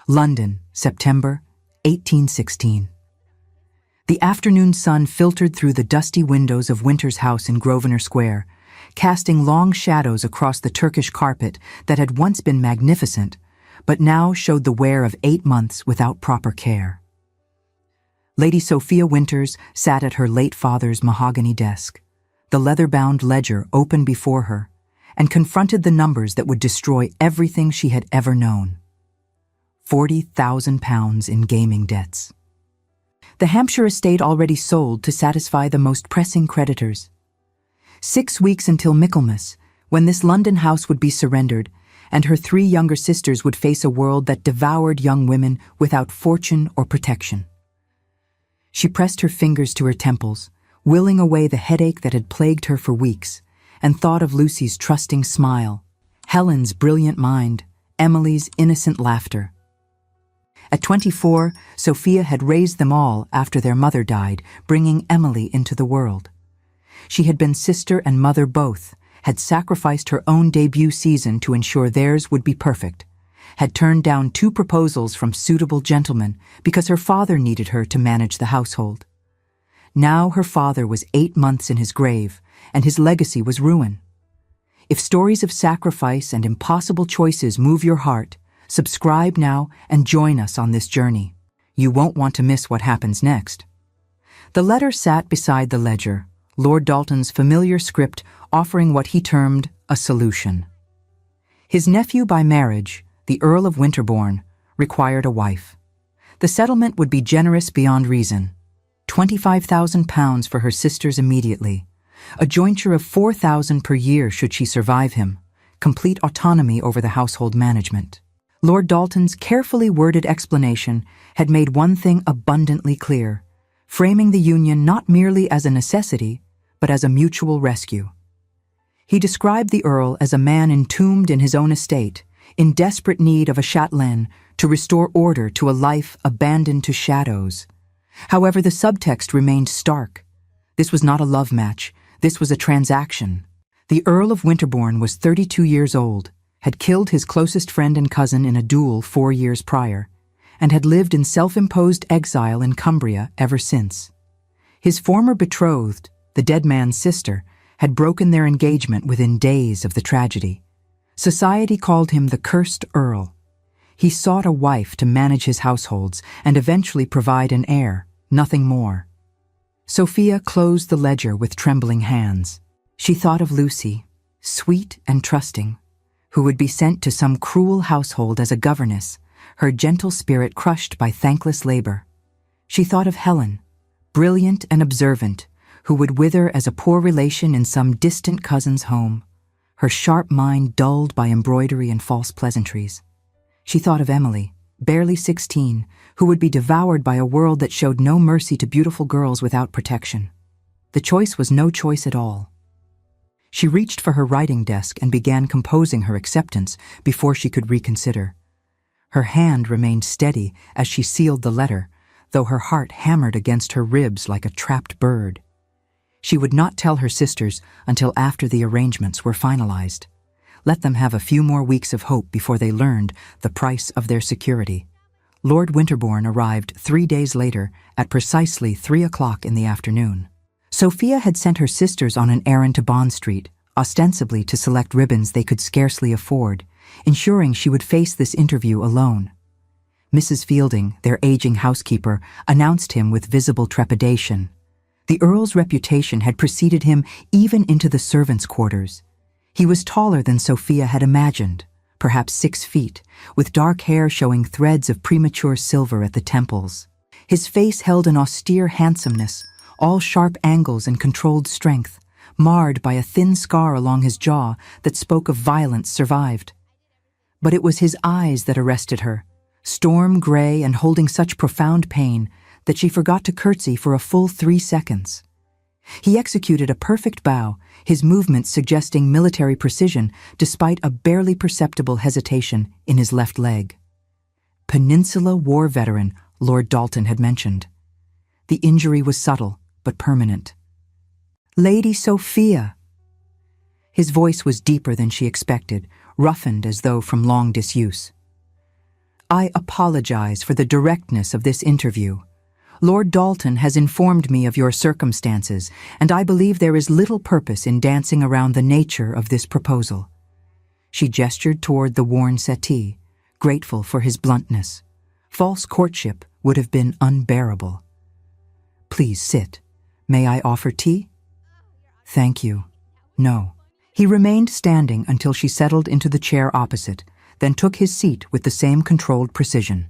London, September, 1816. The afternoon sun filtered through the dusty windows of Winter's house in Grosvenor Square, casting long shadows across the Turkish carpet that had once been magnificent, but now showed the wear of 8 months without proper care. Lady Sophia Winters sat at her late father's mahogany desk, the leather-bound ledger open before her, and confronted the numbers that would destroy everything she had ever known. £40,000 in gaming debts. The Hampshire estate already sold to satisfy the most pressing creditors. 6 weeks until Michaelmas, when this London house would be surrendered, and her 3 younger sisters would face a world that devoured young women without fortune or protection. She pressed her fingers to her temples, willing away the headache that had plagued her for weeks, and thought of Lucy's trusting smile, Helen's brilliant mind, Emily's innocent laughter. At 24, Sophia had raised them all after their mother died, bringing Emily into the world. She had been sister and mother both, had sacrificed her own debut season to ensure theirs would be perfect, had turned down 2 proposals from suitable gentlemen because her father needed her to manage the household. Now her father was 8 months in his grave, and his legacy was ruin. If stories of sacrifice and impossible choices move your heart, subscribe now and join us on this journey. You won't want to miss what happens next. The letter sat beside the ledger, Lord Dalton's familiar script offering what he termed a solution. His nephew by marriage, the Earl of Winterbourne, required a wife. The settlement would be generous beyond reason. £25,000 for her sisters immediately, a jointure of £4,000 per year should she survive him, complete autonomy over the household management. Lord Dalton's carefully worded explanation had made one thing abundantly clear, framing the union not merely as a necessity, but as a mutual rescue. He described the Earl as a man entombed in his own estate, in desperate need of a châtelaine to restore order to a life abandoned to shadows. However, the subtext remained stark. This was not a love match, this was a transaction. The Earl of Winterbourne was 32 years old, had killed his closest friend and cousin in a duel 4 years prior, and had lived in self-imposed exile in Cumbria ever since. His former betrothed, the dead man's sister, had broken their engagement within days of the tragedy. Society called him the cursed Earl. He sought a wife to manage his households and eventually provide an heir, nothing more. Sophia closed the ledger with trembling hands. She thought of Lucy, sweet and trusting, who would be sent to some cruel household as a governess, her gentle spirit crushed by thankless labor. She thought of Helen, brilliant and observant, who would wither as a poor relation in some distant cousin's home, her sharp mind dulled by embroidery and false pleasantries. She thought of Emily, barely 16, who would be devoured by a world that showed no mercy to beautiful girls without protection. The choice was no choice at all. She reached for her writing desk and began composing her acceptance before she could reconsider. Her hand remained steady as she sealed the letter, though her heart hammered against her ribs like a trapped bird. She would not tell her sisters until after the arrangements were finalized. Let them have a few more weeks of hope before they learned the price of their security. Lord Winterbourne arrived 3 days later at precisely 3 o'clock in the afternoon. Sophia had sent her sisters on an errand to Bond Street, ostensibly to select ribbons they could scarcely afford, ensuring she would face this interview alone. Mrs. Fielding, their aging housekeeper, announced him with visible trepidation. The Earl's reputation had preceded him even into the servants' quarters. He was taller than Sophia had imagined, perhaps 6 feet, with dark hair showing threads of premature silver at the temples. His face held an austere handsomeness, all sharp angles and controlled strength, marred by a thin scar along his jaw that spoke of violence survived. But it was his eyes that arrested her, storm gray and holding such profound pain that she forgot to curtsy for a full 3 seconds. He executed a perfect bow, his movements suggesting military precision despite a barely perceptible hesitation in his left leg. Peninsula War veteran, Lord Dalton had mentioned. The injury was subtle, but permanent. Lady Sophia! His voice was deeper than she expected, roughened as though from long disuse. I apologize for the directness of this interview. Lord Dalton has informed me of your circumstances, and I believe there is little purpose in dancing around the nature of this proposal." She gestured toward the worn settee, grateful for his bluntness. False courtship would have been unbearable. "Please sit. May I offer tea?" "Thank you. No." He remained standing until she settled into the chair opposite, then took his seat with the same controlled precision.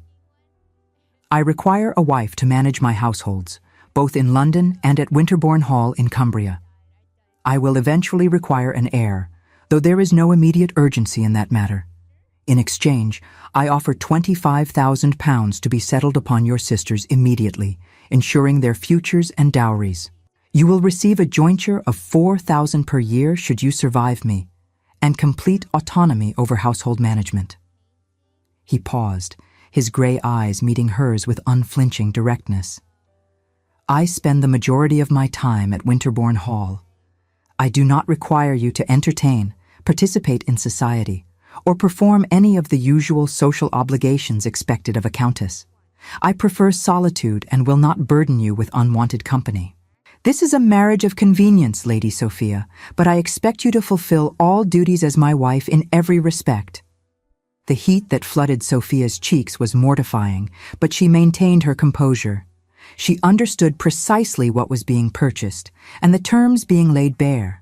"I require a wife to manage my households, both in London and at Winterbourne Hall in Cumbria. I will eventually require an heir, though there is no immediate urgency in that matter. In exchange, I offer £25,000 to be settled upon your sisters immediately, ensuring their futures and dowries. You will receive a jointure of £4,000 per year should you survive me, and complete autonomy over household management." He paused, his grey eyes meeting hers with unflinching directness. "I spend the majority of my time at Winterbourne Hall. I do not require you to entertain, participate in society, or perform any of the usual social obligations expected of a countess. I prefer solitude and will not burden you with unwanted company. This is a marriage of convenience, Lady Sophia, but I expect you to fulfill all duties as my wife in every respect." The heat that flooded Sophia's cheeks was mortifying, but she maintained her composure. She understood precisely what was being purchased, and the terms being laid bare.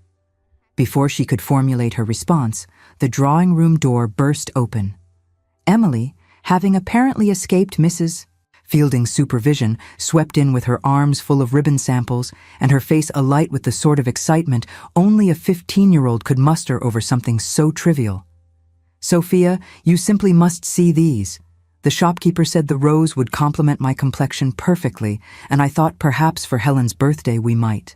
Before she could formulate her response, the drawing-room door burst open. Emily, having apparently escaped Mrs. Fielding's supervision, swept in with her arms full of ribbon samples and her face alight with the sort of excitement only a 15-year-old could muster over something so trivial. "Sophia, you simply must see these. The shopkeeper said the rose would complement my complexion perfectly, and I thought perhaps for Helen's birthday we might."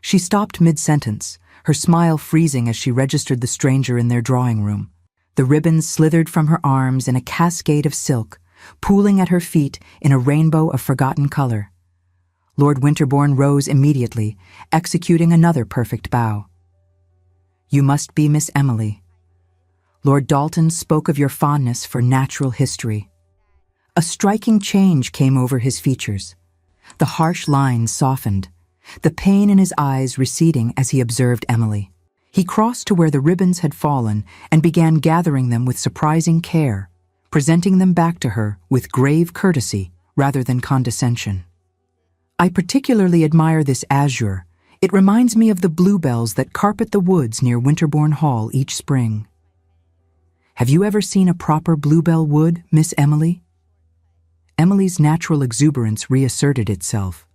She stopped mid-sentence, her smile freezing as she registered the stranger in their drawing-room. The ribbons slithered from her arms in a cascade of silk, pooling at her feet in a rainbow of forgotten color. Lord Winterbourne rose immediately, executing another perfect bow. "You must be Miss Emily. Lord Dalton spoke of your fondness for natural history." A striking change came over his features. The harsh lines softened, the pain in his eyes receding as he observed Emily. He crossed to where the ribbons had fallen and began gathering them with surprising care, presenting them back to her with grave courtesy rather than condescension. "I particularly admire this azure. It reminds me of the bluebells that carpet the woods near Winterbourne Hall each spring." "Have you ever seen a proper bluebell wood, Miss Emily?" Emily's natural exuberance reasserted itself.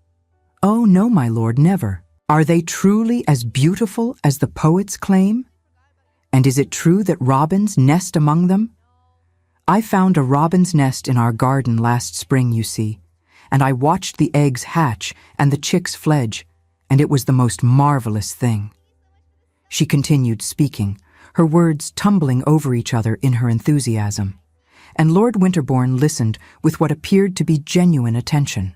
"Oh, no, my lord, never. Are they truly as beautiful as the poets claim? And is it true that robins nest among them? I found a robin's nest in our garden last spring, you see, and I watched the eggs hatch and the chicks fledge, and it was the most marvelous thing." She continued speaking, her words tumbling over each other in her enthusiasm, and Lord Winterbourne listened with what appeared to be genuine attention.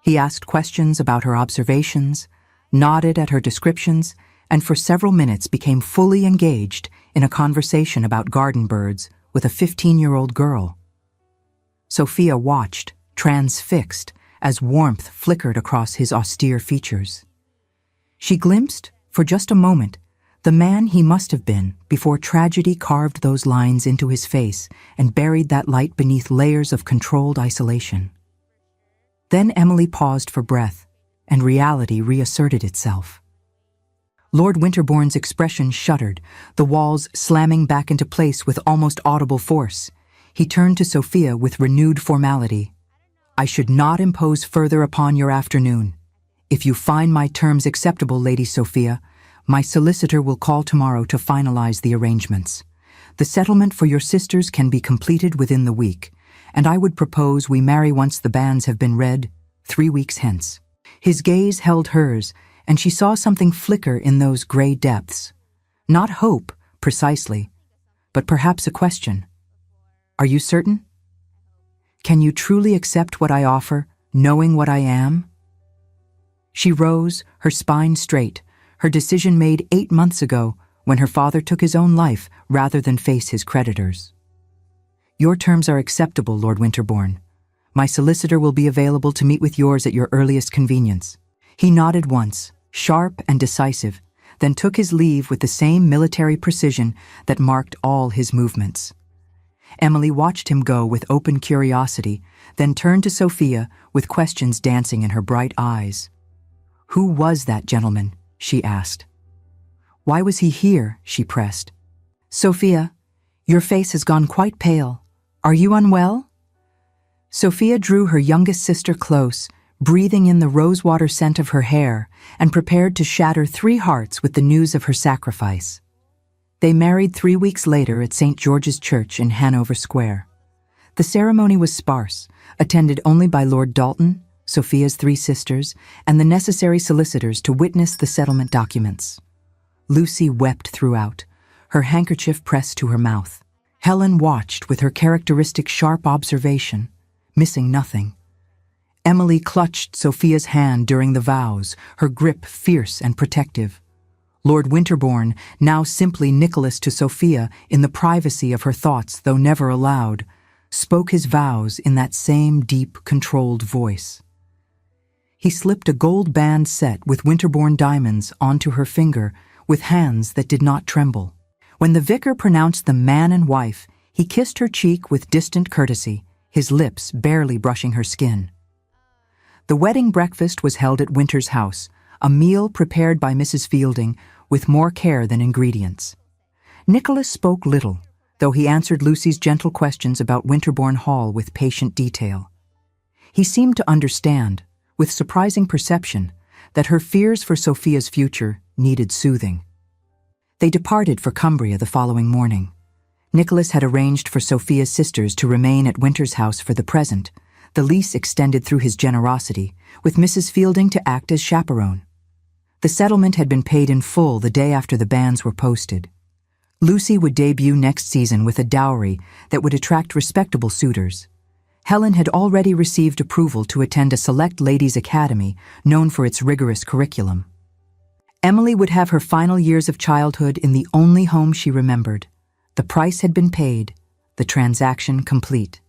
He asked questions about her observations, nodded at her descriptions, and for several minutes became fully engaged in a conversation about garden birds with a 15-year-old girl. Sophia watched, transfixed, as warmth flickered across his austere features. She glimpsed, for just a moment, the man he must have been before tragedy carved those lines into his face and buried that light beneath layers of controlled isolation. Then Emily paused for breath, and reality reasserted itself. Lord Winterbourne's expression shuddered, the walls slamming back into place with almost audible force. He turned to Sophia with renewed formality. "I should not impose further upon your afternoon. If you find my terms acceptable, Lady Sophia, my solicitor will call tomorrow to finalize the arrangements. The settlement for your sisters can be completed within the week, and I would propose we marry once the banns have been read, 3 weeks hence." His gaze held hers, and she saw something flicker in those grey depths. Not hope, precisely, but perhaps a question. "Are you certain? Can you truly accept what I offer, knowing what I am?" She rose, her spine straight, her decision made 8 months ago when her father took his own life rather than face his creditors. "Your terms are acceptable, Lord Winterbourne. My solicitor will be available to meet with yours at your earliest convenience." He nodded once, sharp and decisive, then took his leave with the same military precision that marked all his movements. Emily watched him go with open curiosity, then turned to Sophia with questions dancing in her bright eyes. "Who was that gentleman?" she asked. "Why was he here?" she pressed. "Sophia, your face has gone quite pale. Are you unwell?" Sophia drew her youngest sister close, breathing in the rosewater scent of her hair, and prepared to shatter 3 hearts with the news of her sacrifice. They married 3 weeks later at St. George's Church in Hanover Square. The ceremony was sparse, attended only by Lord Dalton, Sophia's 3 sisters, and the necessary solicitors to witness the settlement documents. Lucy wept throughout, her handkerchief pressed to her mouth. Helen watched with her characteristic sharp observation, missing nothing. Emily clutched Sophia's hand during the vows, her grip fierce and protective. Lord Winterbourne, now simply Nicholas to Sophia in the privacy of her thoughts though never aloud, spoke his vows in that same deep, controlled voice. He slipped a gold band set with Winterbourne diamonds onto her finger with hands that did not tremble. When the vicar pronounced them man and wife, he kissed her cheek with distant courtesy, his lips barely brushing her skin. The wedding breakfast was held at Winter's house, a meal prepared by Mrs. Fielding with more care than ingredients. Nicholas spoke little, though he answered Lucy's gentle questions about Winterbourne Hall with patient detail. He seemed to understand, with surprising perception, that her fears for Sophia's future needed soothing. They departed for Cumbria the following morning. Nicholas had arranged for Sophia's sisters to remain at Winter's house for the present, the lease extended through his generosity, with Mrs. Fielding to act as chaperone. The settlement had been paid in full the day after the banns were posted. Lucy would debut next season with a dowry that would attract respectable suitors. Helen had already received approval to attend a select ladies' academy known for its rigorous curriculum. Emily would have her final years of childhood in the only home she remembered. The price had been paid, the transaction complete.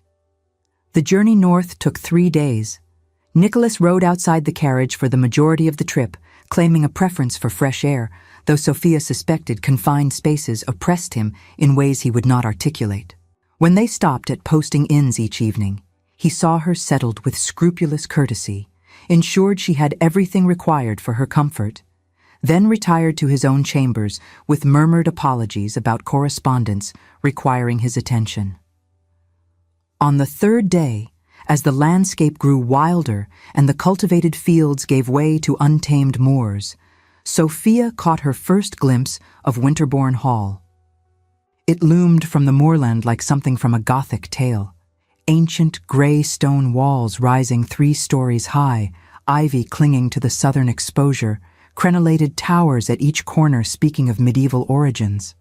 The journey north took 3 days. Nicholas rode outside the carriage for the majority of the trip, claiming a preference for fresh air, though Sophia suspected confined spaces oppressed him in ways he would not articulate. When they stopped at posting inns each evening, he saw her settled with scrupulous courtesy, ensured she had everything required for her comfort, then retired to his own chambers with murmured apologies about correspondence requiring his attention. On the 3rd day, as the landscape grew wilder and the cultivated fields gave way to untamed moors, Sophia caught her first glimpse of Winterbourne Hall. It loomed from the moorland like something from a Gothic tale. Ancient grey stone walls rising 3 stories high, ivy clinging to the southern exposure, crenellated towers at each corner speaking of medieval origins.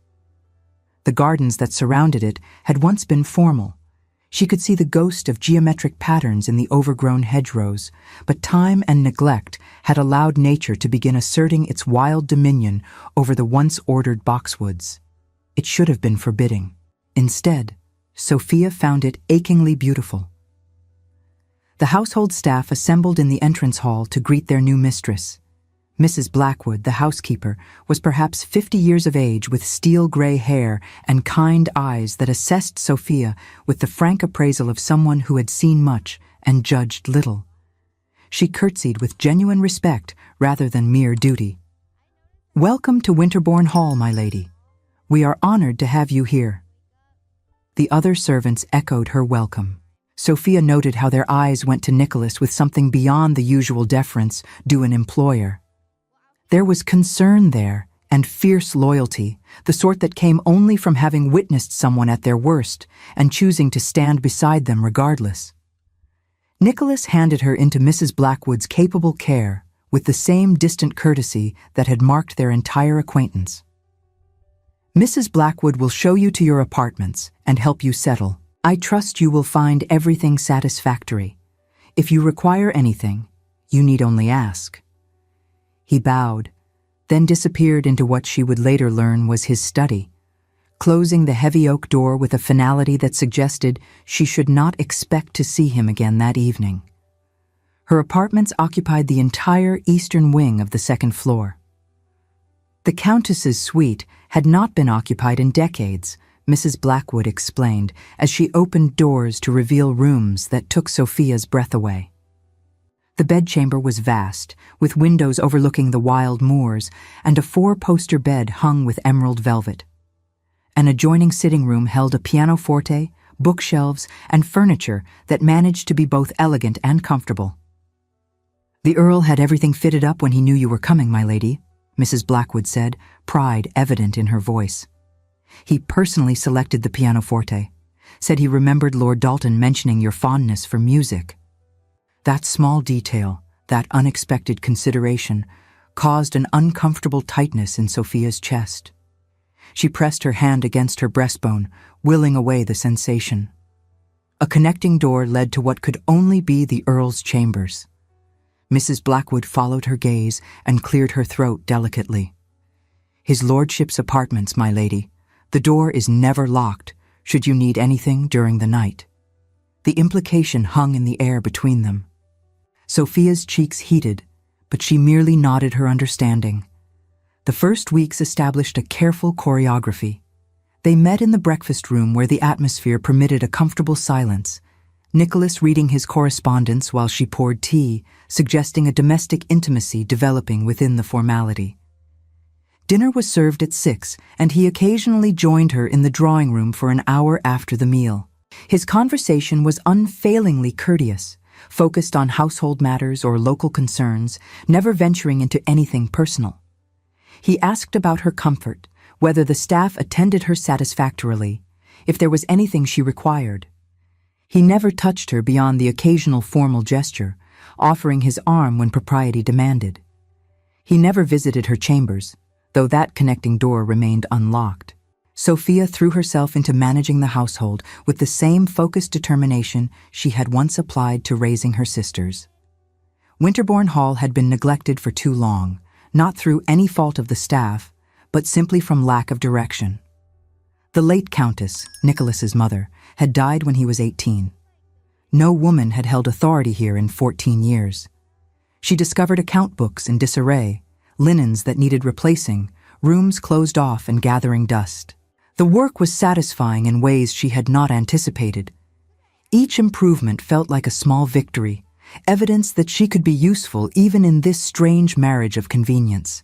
The gardens that surrounded it had once been formal. She could see the ghost of geometric patterns in the overgrown hedgerows, but time and neglect had allowed nature to begin asserting its wild dominion over the once ordered boxwoods. It should have been forbidding. Instead, Sophia found it achingly beautiful. The household staff assembled in the entrance hall to greet their new mistress. Mrs. Blackwood, the housekeeper, was perhaps 50 years of age with steel-gray hair and kind eyes that assessed Sophia with the frank appraisal of someone who had seen much and judged little. She curtsied with genuine respect rather than mere duty. "Welcome to Winterbourne Hall, my lady. We are honored to have you here." The other servants echoed her welcome. Sophia noted how their eyes went to Nicholas with something beyond the usual deference due an employer. There was concern there, and fierce loyalty, the sort that came only from having witnessed someone at their worst and choosing to stand beside them regardless. Nicholas handed her into Mrs. Blackwood's capable care with the same distant courtesy that had marked their entire acquaintance. "Mrs. Blackwood will show you to your apartments and help you settle. I trust you will find everything satisfactory. If you require anything, you need only ask." He bowed, then disappeared into what she would later learn was his study. closing the heavy oak door with a finality that suggested she should not expect to see him again that evening. Her apartments occupied the entire eastern wing of the second floor. The Countess's suite had not been occupied in decades, Mrs. Blackwood explained, as she opened doors to reveal rooms that took Sophia's breath away. The bedchamber was vast, with windows overlooking the wild moors and a 4-poster bed hung with emerald velvet. An adjoining sitting room held a pianoforte, bookshelves, and furniture that managed to be both elegant and comfortable. "The Earl had everything fitted up when he knew you were coming, my lady," Mrs. Blackwood said, pride evident in her voice. "He personally selected the pianoforte, said he remembered Lord Dalton mentioning your fondness for music." That small detail, that unexpected consideration, caused an uncomfortable tightness in Sophia's chest. She pressed her hand against her breastbone, willing away the sensation. A connecting door led to what could only be the Earl's chambers. Mrs. Blackwood followed her gaze and cleared her throat delicately. "His lordship's apartments, my lady. The door is never locked, should you need anything during the night." The implication hung in the air between them. Sophia's cheeks heated, but she merely nodded her understanding. The first weeks established a careful choreography. They met in the breakfast room where the atmosphere permitted a comfortable silence, Nicholas reading his correspondence while she poured tea, suggesting a domestic intimacy developing within the formality. Dinner was served at 6, and he occasionally joined her in the drawing room for an hour after the meal. His conversation was unfailingly courteous, focused on household matters or local concerns, never venturing into anything personal. He asked about her comfort, whether the staff attended her satisfactorily, if there was anything she required. He never touched her beyond the occasional formal gesture, offering his arm when propriety demanded. He never visited her chambers, though that connecting door remained unlocked. Sophia threw herself into managing the household with the same focused determination she had once applied to raising her sisters. Winterbourne Hall had been neglected for too long, not through any fault of the staff, but simply from lack of direction. The late Countess, Nicholas's mother, had died when he was 18. No woman had held authority here in 14 years. She discovered account books in disarray, linens that needed replacing, rooms closed off and gathering dust. The work was satisfying in ways she had not anticipated. Each improvement felt like a small victory, evidence that she could be useful even in this strange marriage of convenience.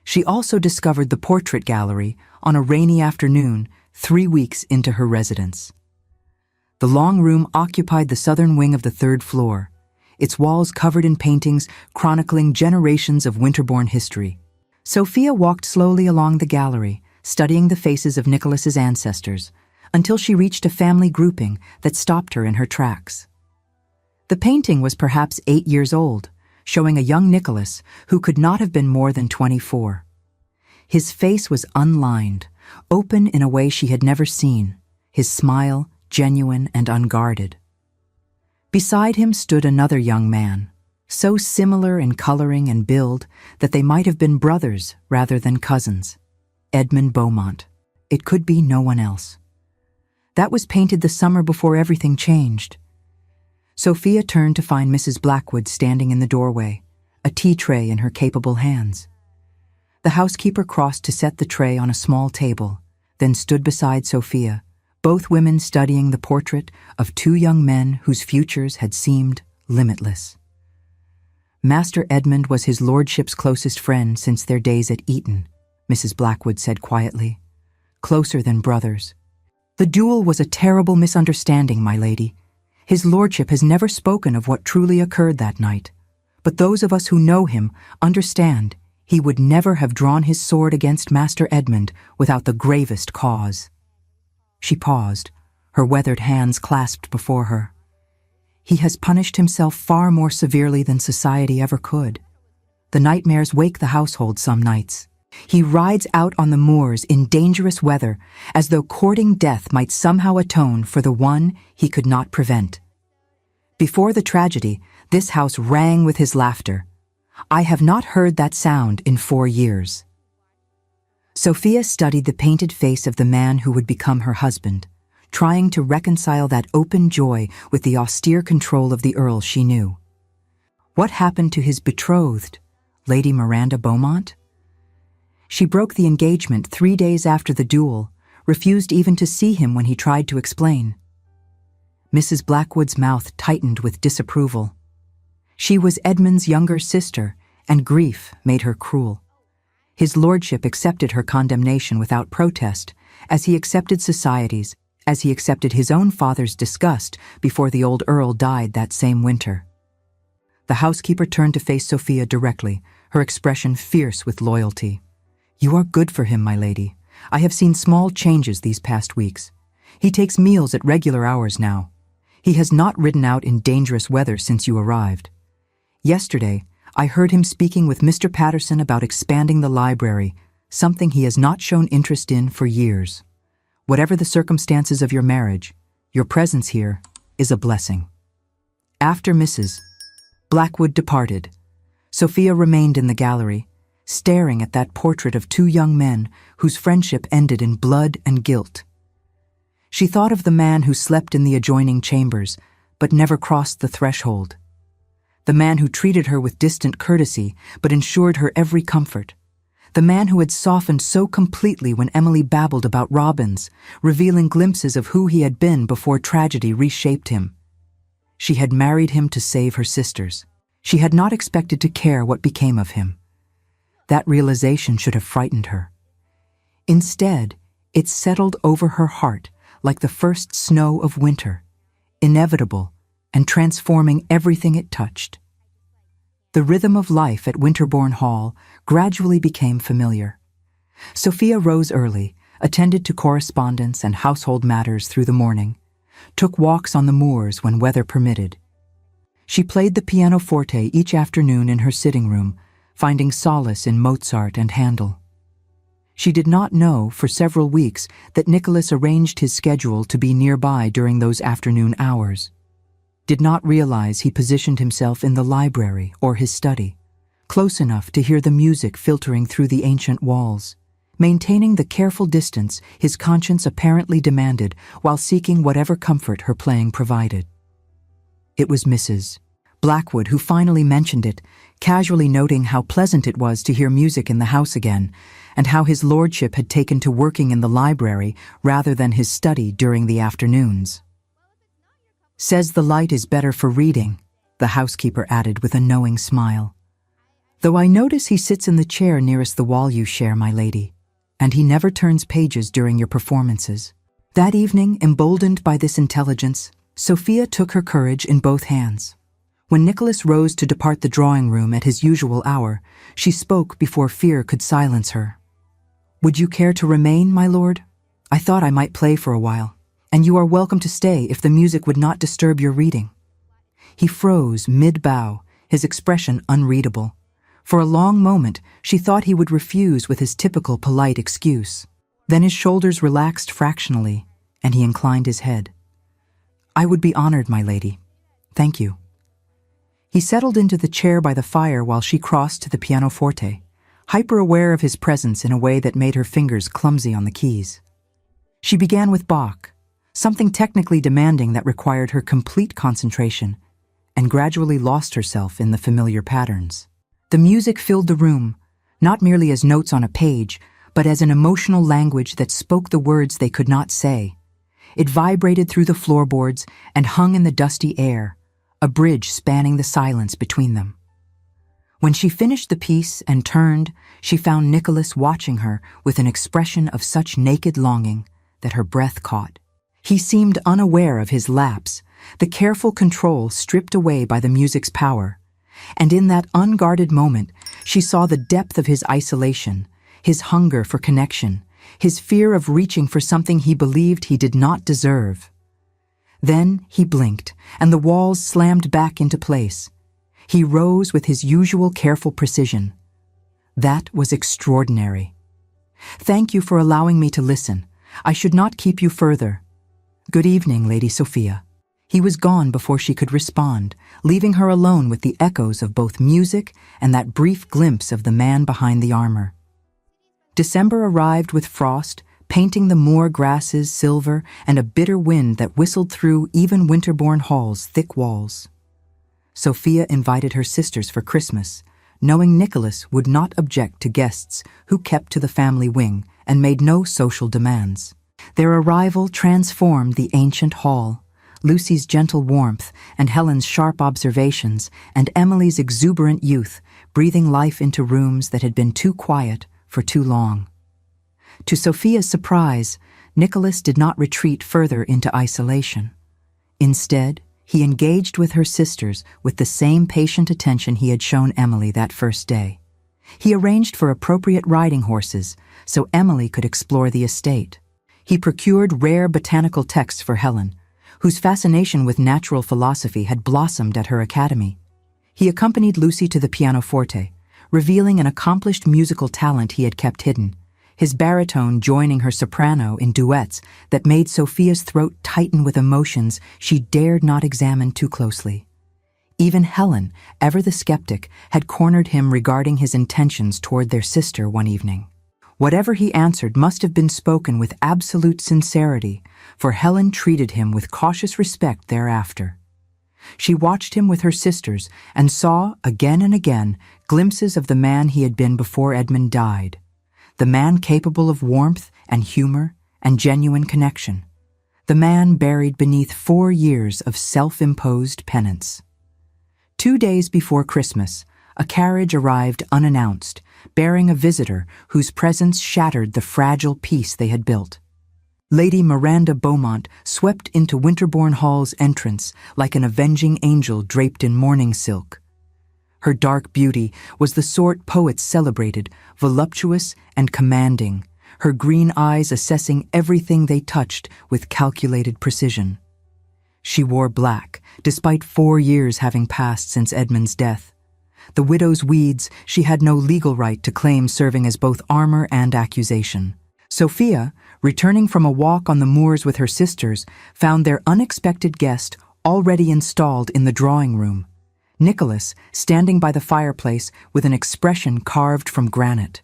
She also discovered the portrait gallery on a rainy afternoon 3 weeks into her residence. The long room occupied the southern wing of the 3rd floor, its walls covered in paintings chronicling generations of Winterbourne history. Sophia walked slowly along the gallery, studying the faces of Nicholas's ancestors, until she reached a family grouping that stopped her in her tracks. The painting was perhaps 8 years old, showing a young Nicholas who could not have been more than 24. His face was unlined, open in a way she had never seen, his smile genuine and unguarded. Beside him stood another young man, so similar in coloring and build that they might have been brothers rather than cousins. Edmund Beaumont. It could be no one else. That was painted the summer before everything changed. Sophia turned to find Mrs. Blackwood standing in the doorway, a tea tray in her capable hands. The housekeeper crossed to set the tray on a small table, then stood beside Sophia, both women studying the portrait of 2 young men whose futures had seemed limitless. Master Edmund was his lordship's closest friend since their days at Eton, Mrs. Blackwood said quietly. Closer than brothers. The duel was a terrible misunderstanding, my lady. His lordship has never spoken of what truly occurred that night, but those of us who know him understand he would never have drawn his sword against Master Edmund without the gravest cause. She paused, her weathered hands clasped before her. He has punished himself far more severely than society ever could. The nightmares wake the household some nights. He rides out on the moors in dangerous weather, as though courting death might somehow atone for the one he could not prevent. Before the tragedy, this house rang with his laughter. I have not heard that sound in 4 years. Sophia studied the painted face of the man who would become her husband, trying to reconcile that open joy with the austere control of the Earl she knew. What happened to his betrothed, Lady Miranda Beaumont? She broke the engagement 3 days after the duel, refused even to see him when he tried to explain. Mrs. Blackwood's mouth tightened with disapproval. She was Edmund's younger sister, and grief made her cruel. His lordship accepted her condemnation without protest, as he accepted society's, as he accepted his own father's disgust before the old Earl died that same winter. The housekeeper turned to face Sophia directly, her expression fierce with loyalty. "You are good for him, my lady. I have seen small changes these past weeks. He takes meals at regular hours now. He has not ridden out in dangerous weather since you arrived. Yesterday, I heard him speaking with Mr. Patterson about expanding the library, something he has not shown interest in for years. Whatever the circumstances of your marriage, your presence here is a blessing." After Mrs. Blackwood departed, Sophia remained in the gallery, staring at that portrait of 2 young men whose friendship ended in blood and guilt. She thought of the man who slept in the adjoining chambers, but never crossed the threshold. The man who treated her with distant courtesy, but ensured her every comfort. The man who had softened so completely when Emily babbled about robins, revealing glimpses of who he had been before tragedy reshaped him. She had married him to save her sisters. She had not expected to care what became of him. That realization should have frightened her. Instead, it settled over her heart like the first snow of winter, inevitable and transforming everything it touched. The rhythm of life at Winterbourne Hall gradually became familiar. Sophia rose early, attended to correspondence and household matters through the morning, took walks on the moors when weather permitted. She played the pianoforte each afternoon in her sitting room, finding solace in Mozart and Handel. She did not know for several weeks that Nicholas arranged his schedule to be nearby during those afternoon hours. Did not realize he positioned himself in the library or his study, close enough to hear the music filtering through the ancient walls, maintaining the careful distance his conscience apparently demanded while seeking whatever comfort her playing provided. It was Mrs. Blackwood who finally mentioned it, casually noting how pleasant it was to hear music in the house again, and how his lordship had taken to working in the library rather than his study during the afternoons. "Says the light is better for reading," the housekeeper added with a knowing smile. "Though I notice he sits in the chair nearest the wall you share, my lady, and he never turns pages during your performances." That evening, emboldened by this intelligence, Sophia took her courage in both hands. When Nicholas rose to depart the drawing room at his usual hour, she spoke before fear could silence her. "Would you care to remain, my lord? I thought I might play for a while, and you are welcome to stay if the music would not disturb your reading." He froze mid-bow, his expression unreadable. For a long moment, she thought he would refuse with his typical polite excuse. Then his shoulders relaxed fractionally, and he inclined his head. "I would be honored, my lady. Thank you." He settled into the chair by the fire while she crossed to the pianoforte, hyper-aware of his presence in a way that made her fingers clumsy on the keys. She began with Bach, something technically demanding that required her complete concentration, and gradually lost herself in the familiar patterns. The music filled the room, not merely as notes on a page, but as an emotional language that spoke the words they could not say. It vibrated through the floorboards and hung in the dusty air, a bridge spanning the silence between them. When she finished the piece and turned, she found Nicholas watching her with an expression of such naked longing that her breath caught. He seemed unaware of his lapse, the careful control stripped away by the music's power, and in that unguarded moment, she saw the depth of his isolation, his hunger for connection, his fear of reaching for something he believed he did not deserve. Then he blinked, and the walls slammed back into place. He rose with his usual careful precision. That was extraordinary. "Thank you for allowing me to listen. I should not keep you further. Good evening, Lady Sophia." He was gone before she could respond, leaving her alone with the echoes of both music and that brief glimpse of the man behind the armor. December arrived with frost, painting the moor grasses silver and a bitter wind that whistled through even Winterbourne Hall's thick walls. Sophia invited her sisters for Christmas, knowing Nicholas would not object to guests who kept to the family wing and made no social demands. Their arrival transformed the ancient hall. Lucy's gentle warmth and Helen's sharp observations and Emily's exuberant youth breathing life into rooms that had been too quiet for too long. To Sophia's surprise, Nicholas did not retreat further into isolation. Instead, he engaged with her sisters with the same patient attention he had shown Emily that first day. He arranged for appropriate riding horses so Emily could explore the estate. He procured rare botanical texts for Helen, whose fascination with natural philosophy had blossomed at her academy. He accompanied Lucy to the pianoforte, revealing an accomplished musical talent he had kept hidden, his baritone joining her soprano in duets that made Sophia's throat tighten with emotions she dared not examine too closely. Even Helen, ever the skeptic, had cornered him regarding his intentions toward their sister one evening. Whatever he answered must have been spoken with absolute sincerity, for Helen treated him with cautious respect thereafter. She watched him with her sisters and saw, again and again, glimpses of the man he had been before Edmund died, the man capable of warmth and humor and genuine connection, the man buried beneath 4 years of self-imposed penance. 2 days before Christmas, a carriage arrived unannounced, bearing a visitor whose presence shattered the fragile peace they had built. Lady Miranda Beaumont swept into Winterbourne Hall's entrance like an avenging angel draped in mourning silk. Her dark beauty was the sort poets celebrated, voluptuous and commanding, her green eyes assessing everything they touched with calculated precision. She wore black, despite 4 years having passed since Edmund's death. The widow's weeds she had no legal right to claim, serving as both armor and accusation. Sophia, returning from a walk on the moors with her sisters, found their unexpected guest already installed in the drawing room, Nicholas standing by the fireplace with an expression carved from granite.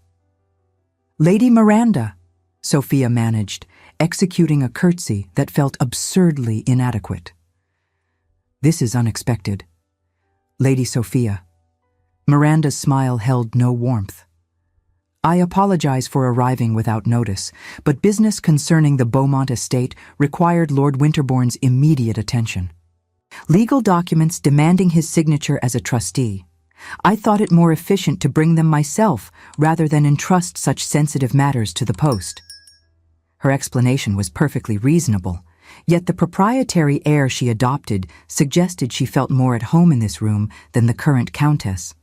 "Lady Miranda," Sophia managed, executing a curtsy that felt absurdly inadequate. "This is unexpected. Lady Sophia." Miranda's smile held no warmth. "I apologize for arriving without notice, but business concerning the Beaumont estate required Lord Winterbourne's immediate attention. Legal documents demanding his signature as a trustee. I thought it more efficient to bring them myself rather than entrust such sensitive matters to the post." Her explanation was perfectly reasonable, yet the proprietary air she adopted suggested she felt more at home in this room than the current countess.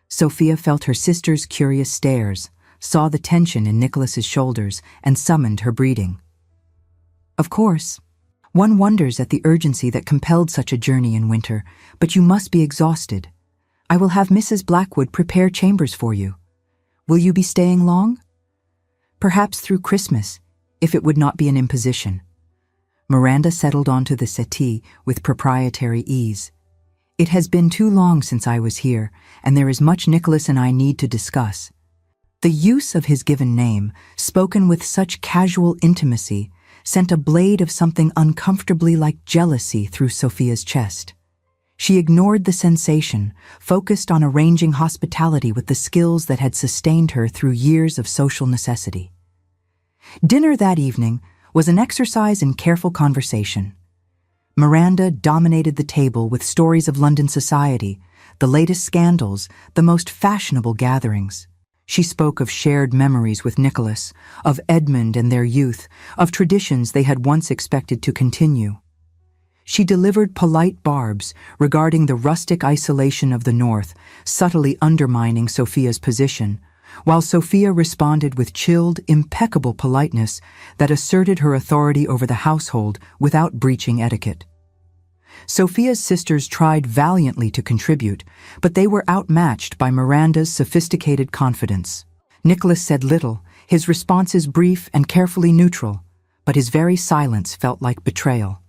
Sophia felt her sister's curious stares, saw the tension in Nicholas's shoulders, and summoned her breeding. "Of course. One wonders at the urgency that compelled such a journey in winter, but you must be exhausted. I will have Mrs. Blackwood prepare chambers for you. Will you be staying long?" "Perhaps through Christmas, if it would not be an imposition." Miranda settled onto the settee with proprietary ease. "It has been too long since I was here, and there is much Nicholas and I need to discuss." The use of his given name, spoken with such casual intimacy, sent a blade of something uncomfortably like jealousy through Sophia's chest. She ignored the sensation, focused on arranging hospitality with the skills that had sustained her through years of social necessity. Dinner that evening was an exercise in careful conversation. Miranda dominated the table with stories of London society, the latest scandals, the most fashionable gatherings. She spoke of shared memories with Nicholas, of Edmund and their youth, of traditions they had once expected to continue. She delivered polite barbs regarding the rustic isolation of the North, subtly undermining Sophia's position, while Sophia responded with chilled, impeccable politeness that asserted her authority over the household without breaching etiquette. Sophia's sisters tried valiantly to contribute, but they were outmatched by Miranda's sophisticated confidence. Nicholas said little, his responses brief and carefully neutral, but his very silence felt like betrayal.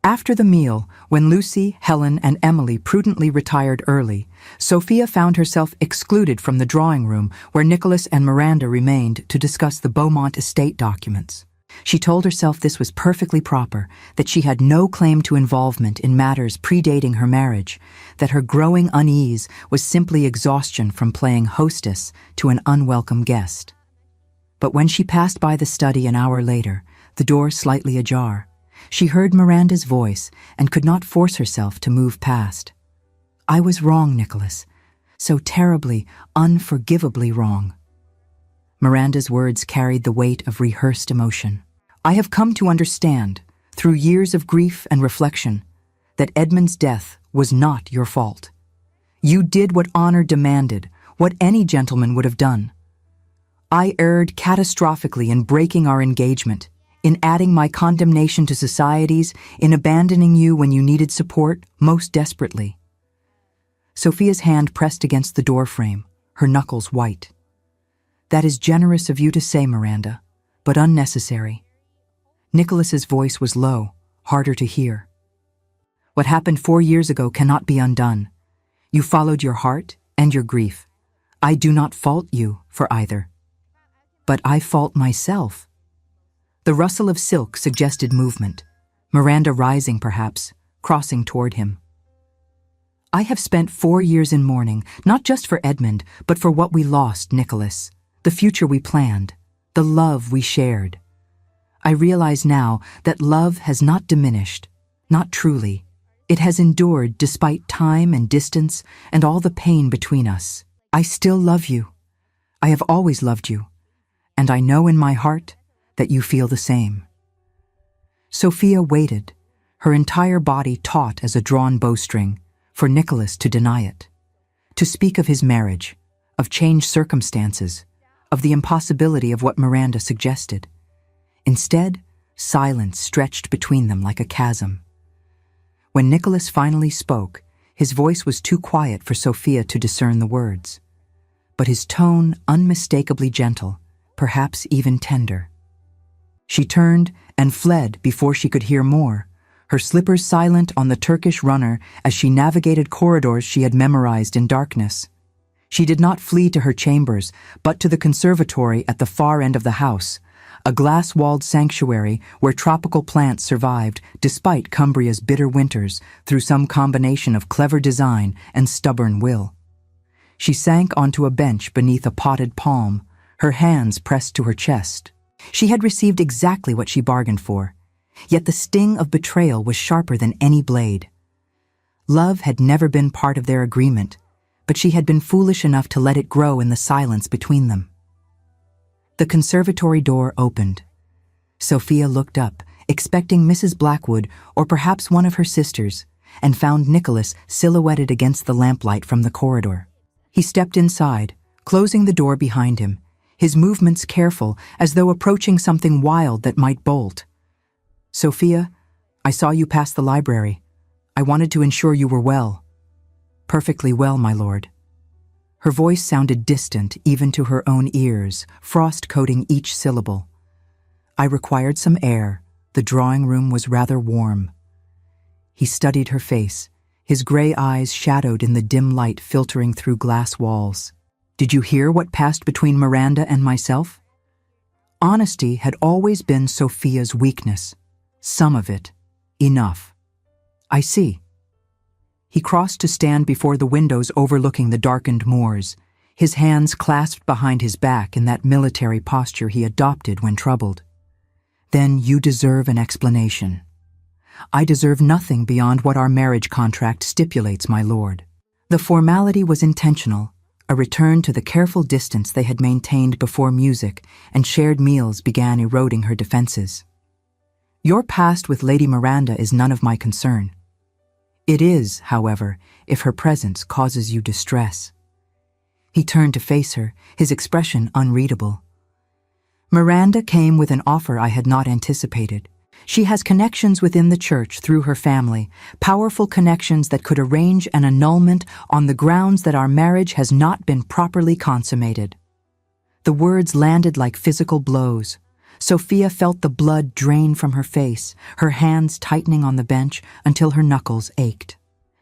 After the meal, when Lucy, Helen, and Emily prudently retired early, Sophia found herself excluded from the drawing room where Nicholas and Miranda remained to discuss the Beaumont estate documents. She told herself this was perfectly proper, that she had no claim to involvement in matters predating her marriage, that her growing unease was simply exhaustion from playing hostess to an unwelcome guest. But when she passed by the study an hour later, the door slightly ajar, she heard Miranda's voice and could not force herself to move past. "I was wrong, Nicholas. So terribly, unforgivably wrong." Miranda's words carried the weight of rehearsed emotion. "I have come to understand, through years of grief and reflection, that Edmund's death was not your fault. You did what honor demanded, what any gentleman would have done. I erred catastrophically in breaking our engagement, in adding my condemnation to society's, in abandoning you when you needed support most desperately." Sophia's hand pressed against the door frame, her knuckles white. "That is generous of you to say, Miranda, but unnecessary." Nicholas's voice was low, harder to hear. "What happened 4 years ago cannot be undone. You followed your heart and your grief. I do not fault you for either. But I fault myself." The rustle of silk suggested movement, Miranda rising perhaps, crossing toward him. "I have spent 4 years in mourning, not just for Edmund, but for what we lost, Nicholas, the future we planned, the love we shared. I realize now that love has not diminished, not truly. It has endured despite time and distance and all the pain between us. I still love you. I have always loved you, and I know in my heart that you feel the same." Sophia waited, her entire body taut as a drawn bowstring, for Nicholas to deny it, to speak of his marriage, of changed circumstances, of the impossibility of what Miranda suggested. Instead, silence stretched between them like a chasm. When Nicholas finally spoke, his voice was too quiet for Sophia to discern the words, but his tone unmistakably gentle, perhaps even tender. She turned and fled before she could hear more, her slippers silent on the Turkish runner as she navigated corridors she had memorized in darkness. She did not flee to her chambers, but to the conservatory at the far end of the house, a glass-walled sanctuary where tropical plants survived despite Cumbria's bitter winters through some combination of clever design and stubborn will. She sank onto a bench beneath a potted palm, her hands pressed to her chest. She had received exactly what she bargained for, yet the sting of betrayal was sharper than any blade. Love had never been part of their agreement, but she had been foolish enough to let it grow in the silence between them. The conservatory door opened. Sophia looked up, expecting Mrs. Blackwood or perhaps one of her sisters, and found Nicholas silhouetted against the lamplight from the corridor. He stepped inside, closing the door behind him, his movements careful, as though approaching something wild that might bolt. "Sophia, I saw you pass the library. I wanted to ensure you were well." "Perfectly well, my lord." Her voice sounded distant even to her own ears, frost coating each syllable. "I required some air. The drawing room was rather warm." He studied her face, his gray eyes shadowed in the dim light filtering through glass walls. "Did you hear what passed between Miranda and myself?" Honesty had always been Sophia's weakness. Some of it. Enough. "I see." He crossed to stand before the windows overlooking the darkened moors, his hands clasped behind his back in that military posture he adopted when troubled. "Then you deserve an explanation." "I deserve nothing beyond what our marriage contract stipulates, my lord." The formality was intentional, a return to the careful distance they had maintained before music and shared meals began eroding her defenses. "Your past with Lady Miranda is none of my concern. It is, however, if her presence causes you distress." He turned to face her, his expression unreadable. "Miranda came with an offer I had not anticipated. She has connections within the church through her family, powerful connections that could arrange an annulment on the grounds that our marriage has not been properly consummated." The words landed like physical blows. Sophia felt the blood drain from her face, her hands tightening on the bench until her knuckles ached.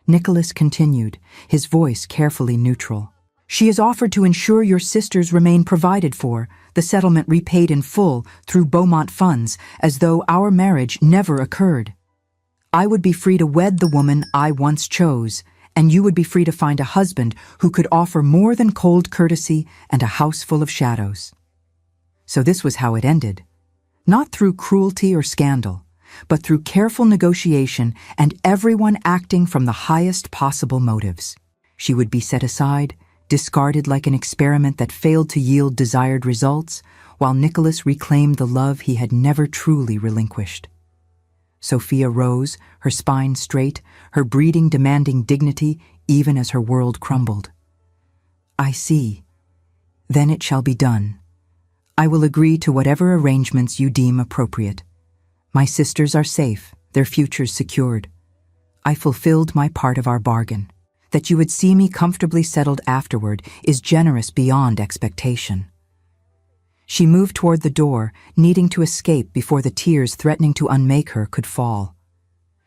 Nicholas continued, his voice carefully neutral. She has offered to ensure your sisters remain provided for, the settlement repaid in full through Beaumont funds, as though our marriage never occurred. I would be free to wed the woman I once chose, and you would be free to find a husband who could offer more than cold courtesy and a house full of shadows. So this was how it ended. Not through cruelty or scandal, but through careful negotiation and everyone acting from the highest possible motives. She would be set aside, discarded like an experiment that failed to yield desired results, while Nicholas reclaimed the love he had never truly relinquished. Sophia rose, her spine straight, her breeding demanding dignity even as her world crumbled. I see. Then it shall be done. I will agree to whatever arrangements you deem appropriate. My sisters are safe, their futures secured. I fulfilled my part of our bargain. That you would see me comfortably settled afterward is generous beyond expectation. She moved toward the door, needing to escape before the tears threatening to unmake her could fall.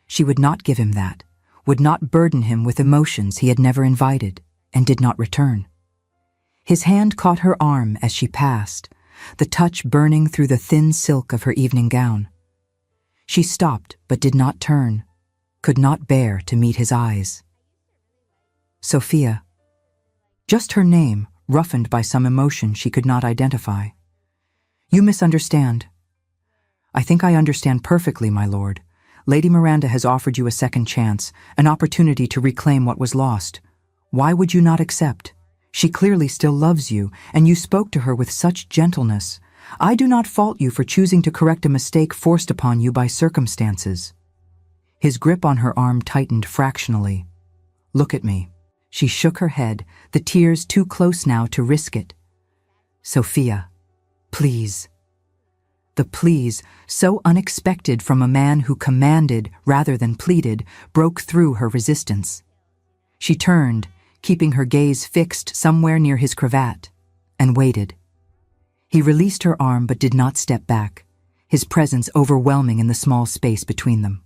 She would not give him that, would not burden him with emotions he had never invited, and did not return. His hand caught her arm as she passed, the touch burning through the thin silk of her evening gown. She stopped but did not turn, could not bear to meet his eyes. Sophia. Just her name, roughened by some emotion she could not identify. You misunderstand. I think I understand perfectly, my lord. Lady Miranda has offered you a second chance, an opportunity to reclaim what was lost. Why would you not accept? She clearly still loves you, and you spoke to her with such gentleness. I do not fault you for choosing to correct a mistake forced upon you by circumstances. His grip on her arm tightened fractionally. Look at me. She shook her head, the tears too close now to risk it. Sophia, please. The please, so unexpected from a man who commanded rather than pleaded, broke through her resistance. She turned, keeping her gaze fixed somewhere near his cravat, and waited. He released her arm but did not step back, his presence overwhelming in the small space between them.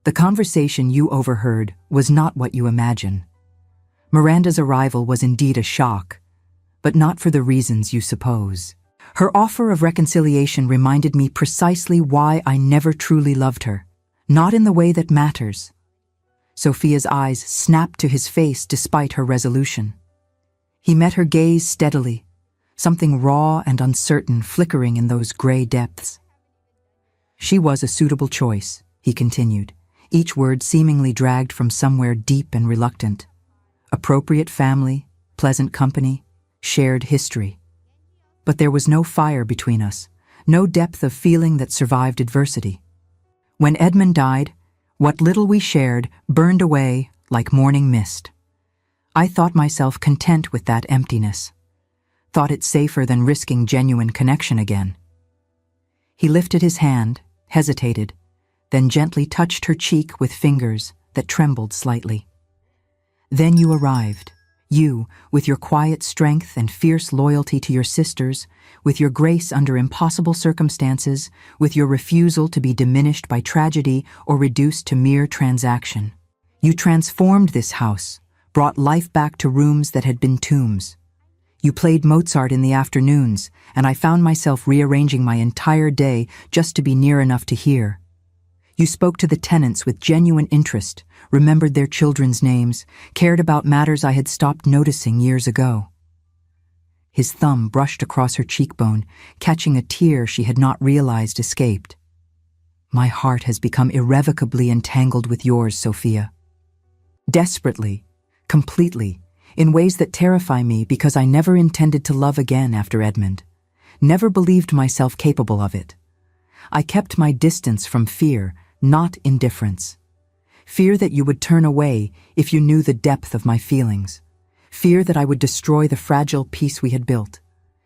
The conversation you overheard was not what you imagine. Miranda's arrival was indeed a shock, but not for the reasons you suppose. Her offer of reconciliation reminded me precisely why I never truly loved her, not in the way that matters. Sophia's eyes snapped to his face despite her resolution. He met her gaze steadily, something raw and uncertain flickering in those gray depths. She was a suitable choice, he continued, each word seemingly dragged from somewhere deep and reluctant. Appropriate family, pleasant company, shared history. But there was no fire between us, no depth of feeling that survived adversity. When Edmund died, what little we shared burned away like morning mist. I thought myself content with that emptiness, thought it safer than risking genuine connection again. He lifted his hand, hesitated, then gently touched her cheek with fingers that trembled slightly. Then you arrived, you, with your quiet strength and fierce loyalty to your sisters, with your grace under impossible circumstances, with your refusal to be diminished by tragedy or reduced to mere transaction. You transformed this house, brought life back to rooms that had been tombs. You played Mozart in the afternoons, and I found myself rearranging my entire day just to be near enough to hear. You spoke to the tenants with genuine interest, remembered their children's names, cared about matters I had stopped noticing years ago. His thumb brushed across her cheekbone, catching a tear she had not realized escaped. My heart has become irrevocably entangled with yours, Sophia. Desperately, completely, in ways that terrify me because I never intended to love again after Edmund, never believed myself capable of it. I kept my distance from fear, not indifference. Fear that you would turn away if you knew the depth of my feelings. Fear that I would destroy the fragile peace we had built.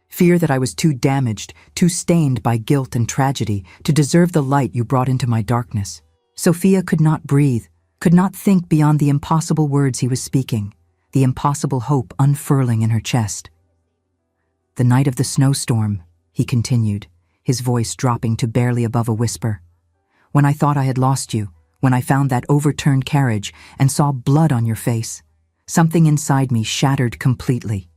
Fear that I was too damaged, too stained by guilt and tragedy to deserve the light you brought into my darkness. Sophia could not breathe, could not think beyond the impossible words he was speaking, the impossible hope unfurling in her chest. The night of the snowstorm, he continued, his voice dropping to barely above a whisper. "When I thought I had lost you, when I found that overturned carriage and saw blood on your face, something inside me shattered completely.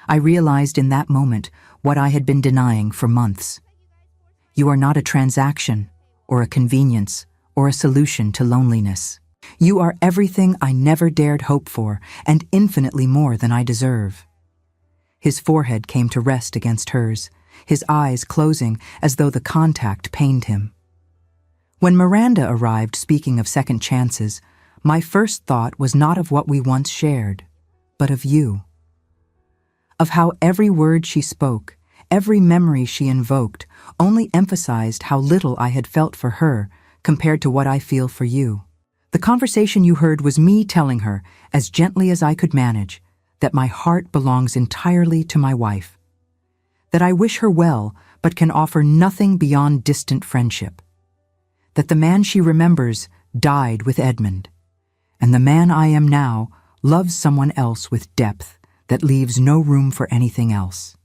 I realized in that moment what I had been denying for months. You are not a transaction, or a convenience, or a solution to loneliness. You are everything I never dared hope for, and infinitely more than I deserve." His forehead came to rest against hers, his eyes closing as though the contact pained him. When Miranda arrived speaking of second chances, my first thought was not of what we once shared, but of you. Of how every word she spoke, every memory she invoked, only emphasized how little I had felt for her compared to what I feel for you. The conversation you heard was me telling her, as gently as I could manage, that my heart belongs entirely to my wife. That I wish her well, but can offer nothing beyond distant friendship. That the man she remembers died with Edmund, and the man I am now loves someone else with depth that leaves no room for anything else.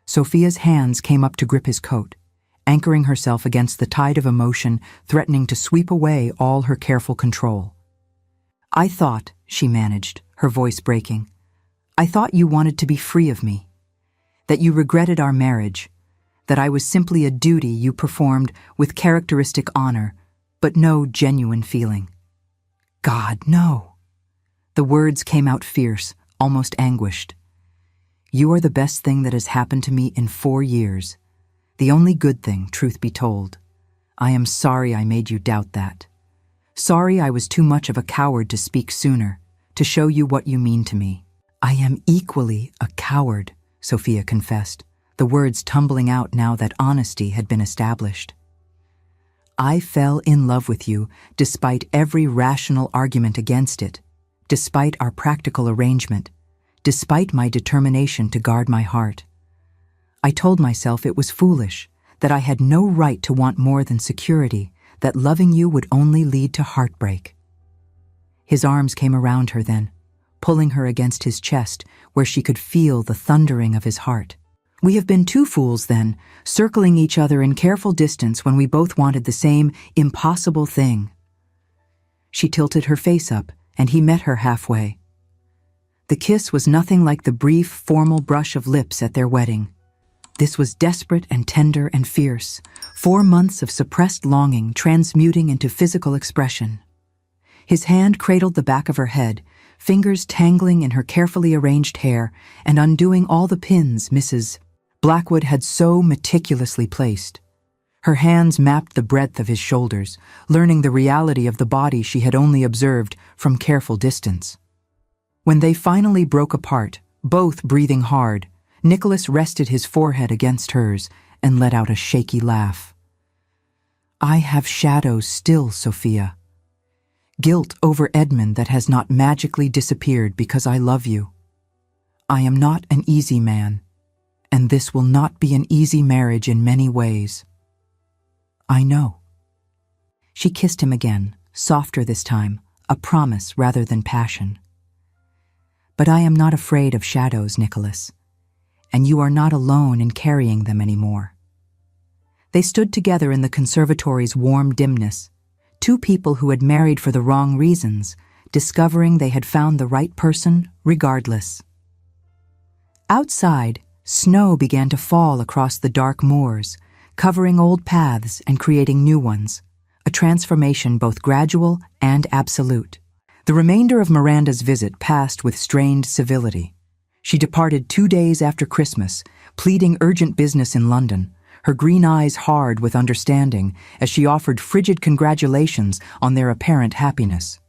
Sophia's hands came up to grip his coat, anchoring herself against the tide of emotion threatening to sweep away all her careful control. "I thought," she managed, her voice breaking, "I thought you wanted to be free of me, that you regretted our marriage, that I was simply a duty you performed with characteristic honor, but no genuine feeling." "God, no." The words came out fierce, almost anguished. "You are the best thing that has happened to me in 4 years. The only good thing, truth be told. I am sorry I made you doubt that. Sorry I was too much of a coward to speak sooner, to show you what you mean to me." "I am equally a coward," Sophia confessed, the words tumbling out now that honesty had been established. "I fell in love with you despite every rational argument against it, despite our practical arrangement, despite my determination to guard my heart. I told myself it was foolish, that I had no right to want more than security, that loving you would only lead to heartbreak." His arms came around her then, pulling her against his chest where she could feel the thundering of his heart. "We have been two fools then, circling each other in careful distance when we both wanted the same impossible thing." She tilted her face up, and he met her halfway. The kiss was nothing like the brief, formal brush of lips at their wedding. This was desperate and tender and fierce, 4 months of suppressed longing transmuting into physical expression. His hand cradled the back of her head, fingers tangling in her carefully arranged hair and undoing all the pins Mrs. Blackwood had so meticulously placed. Her hands mapped the breadth of his shoulders, learning the reality of the body she had only observed from careful distance. When they finally broke apart, both breathing hard, Nicholas rested his forehead against hers and let out a shaky laugh. "I have shadows still, Sophia. Guilt over Edmund that has not magically disappeared because I love you. I am not an easy man, and this will not be an easy marriage in many ways. I know." She kissed him again, softer this time, a promise rather than passion. "But I am not afraid of shadows, Nicholas. And you are not alone in carrying them anymore." They stood together in the conservatory's warm dimness, two people who had married for the wrong reasons, discovering they had found the right person regardless. Outside, snow began to fall across the dark moors, covering old paths and creating new ones, a transformation both gradual and absolute. The remainder of Miranda's visit passed with strained civility. She departed 2 days after Christmas, pleading urgent business in London, her green eyes hard with understanding as she offered frigid congratulations on their apparent happiness.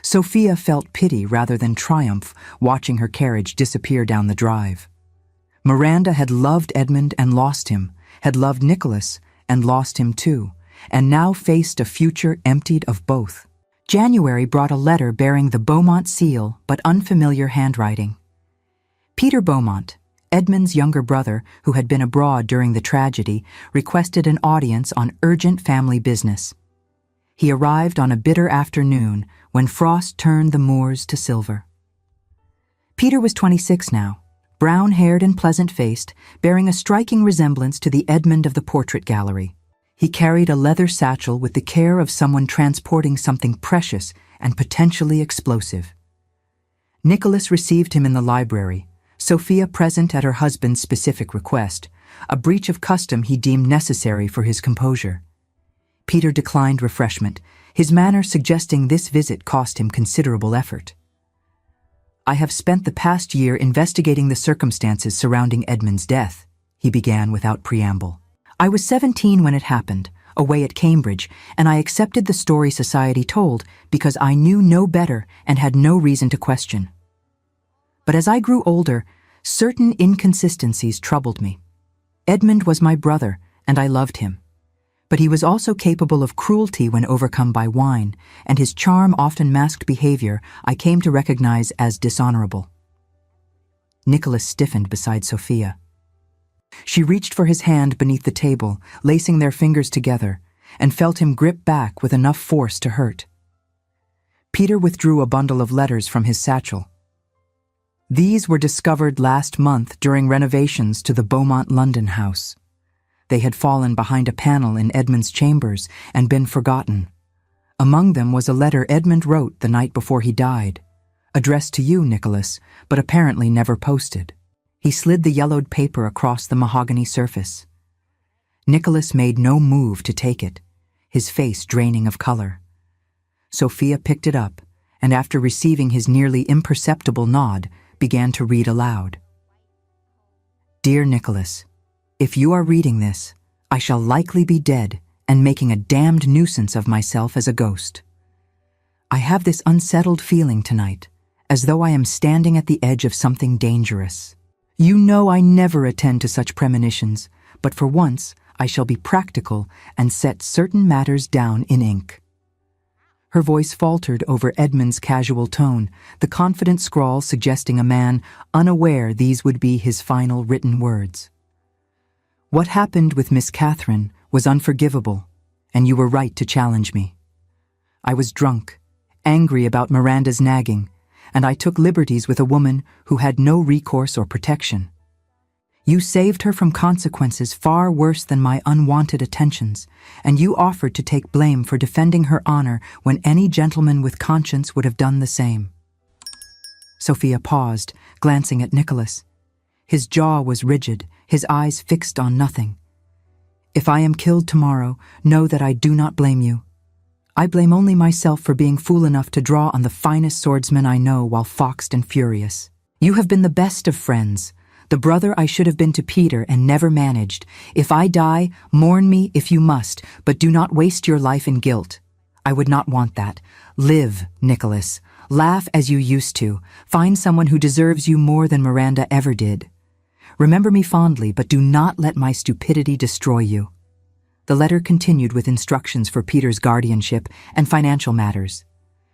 Sophia felt pity rather than triumph watching her carriage disappear down the drive. Miranda had loved Edmund and lost him, had loved Nicholas and lost him too, and now faced a future emptied of both. January brought a letter bearing the Beaumont seal but unfamiliar handwriting. Peter Beaumont, Edmund's younger brother who had been abroad during the tragedy, requested an audience on urgent family business. He arrived on a bitter afternoon when frost turned the moors to silver. Peter was 26 now, brown-haired and pleasant-faced, bearing a striking resemblance to the Edmund of the portrait gallery. He carried a leather satchel with the care of someone transporting something precious and potentially explosive. Nicholas received him in the library, Sophia present at her husband's specific request, a breach of custom he deemed necessary for his composure. Peter declined refreshment, his manner suggesting this visit cost him considerable effort. "I have spent the past year investigating the circumstances surrounding Edmund's death," he began without preamble. "I was 17 when it happened, away at Cambridge, and I accepted the story society told because I knew no better and had no reason to question. But as I grew older, certain inconsistencies troubled me. Edmund was my brother, and I loved him. But he was also capable of cruelty when overcome by wine, and his charm often masked behavior I came to recognize as dishonorable." Nicholas stiffened beside Sophia. She reached for his hand beneath the table, lacing their fingers together, and felt him grip back with enough force to hurt. Peter withdrew a bundle of letters from his satchel. These were discovered last month during renovations to the Beaumont London house. They had fallen behind a panel in Edmund's chambers and been forgotten. Among them was a letter Edmund wrote the night before he died, addressed to you, Nicholas, but apparently never posted. He slid the yellowed paper across the mahogany surface. Nicholas made no move to take it, his face draining of color. Sophia picked it up, and after receiving his nearly imperceptible nod, began to read aloud. "Dear Nicholas, if you are reading this, I shall likely be dead and making a damned nuisance of myself as a ghost. I have this unsettled feeling tonight, as though I am standing at the edge of something dangerous. You know I never attend to such premonitions, but for once I shall be practical and set certain matters down in ink." Her voice faltered over Edmund's casual tone, the confident scrawl suggesting a man unaware these would be his final written words. "What happened with Miss Catherine was unforgivable, and you were right to challenge me. I was drunk, angry about Miranda's nagging, and I took liberties with a woman who had no recourse or protection. You saved her from consequences far worse than my unwanted attentions, and you offered to take blame for defending her honor when any gentleman with conscience would have done the same." Sophia paused, glancing at Nicholas. His jaw was rigid, his eyes fixed on nothing. "If I am killed tomorrow, know that I do not blame you. I blame only myself for being fool enough to draw on the finest swordsman I know while foxed and furious. You have been the best of friends, the brother I should have been to Peter and never managed. If I die, mourn me if you must, but do not waste your life in guilt. I would not want that. Live, Nicholas. Laugh as you used to. Find someone who deserves you more than Miranda ever did. Remember me fondly, but do not let my stupidity destroy you." The letter continued with instructions for Peter's guardianship and financial matters.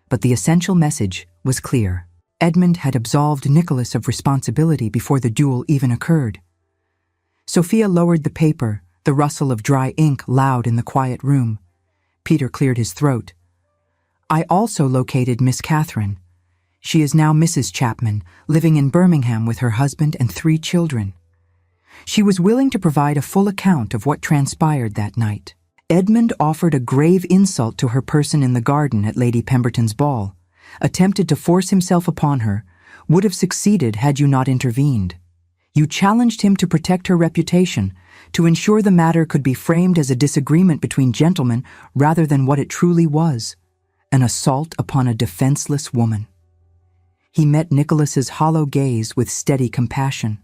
But the essential message was clear. Edmund had absolved Nicholas of responsibility before the duel even occurred. Sophia lowered the paper, the rustle of dry ink loud in the quiet room. Peter cleared his throat. "I also located Miss Catherine. She is now Mrs. Chapman, living in Birmingham with her husband and 3 children. She was willing to provide a full account of what transpired that night. Edmund offered a grave insult to her person in the garden at Lady Pemberton's ball, attempted to force himself upon her, would have succeeded had you not intervened. You challenged him to protect her reputation, to ensure the matter could be framed as a disagreement between gentlemen rather than what it truly was, an assault upon a defenseless woman." He met Nicholas's hollow gaze with steady compassion.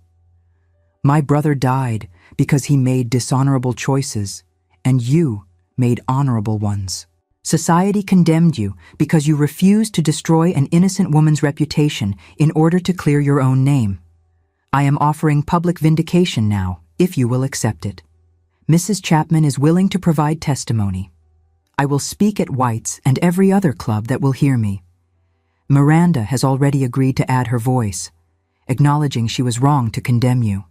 "My brother died because he made dishonorable choices, and you made honorable ones. Society condemned you because you refused to destroy an innocent woman's reputation in order to clear your own name. I am offering public vindication now, if you will accept it. Mrs. Chapman is willing to provide testimony. I will speak at White's and every other club that will hear me. Miranda has already agreed to add her voice, acknowledging she was wrong to condemn you."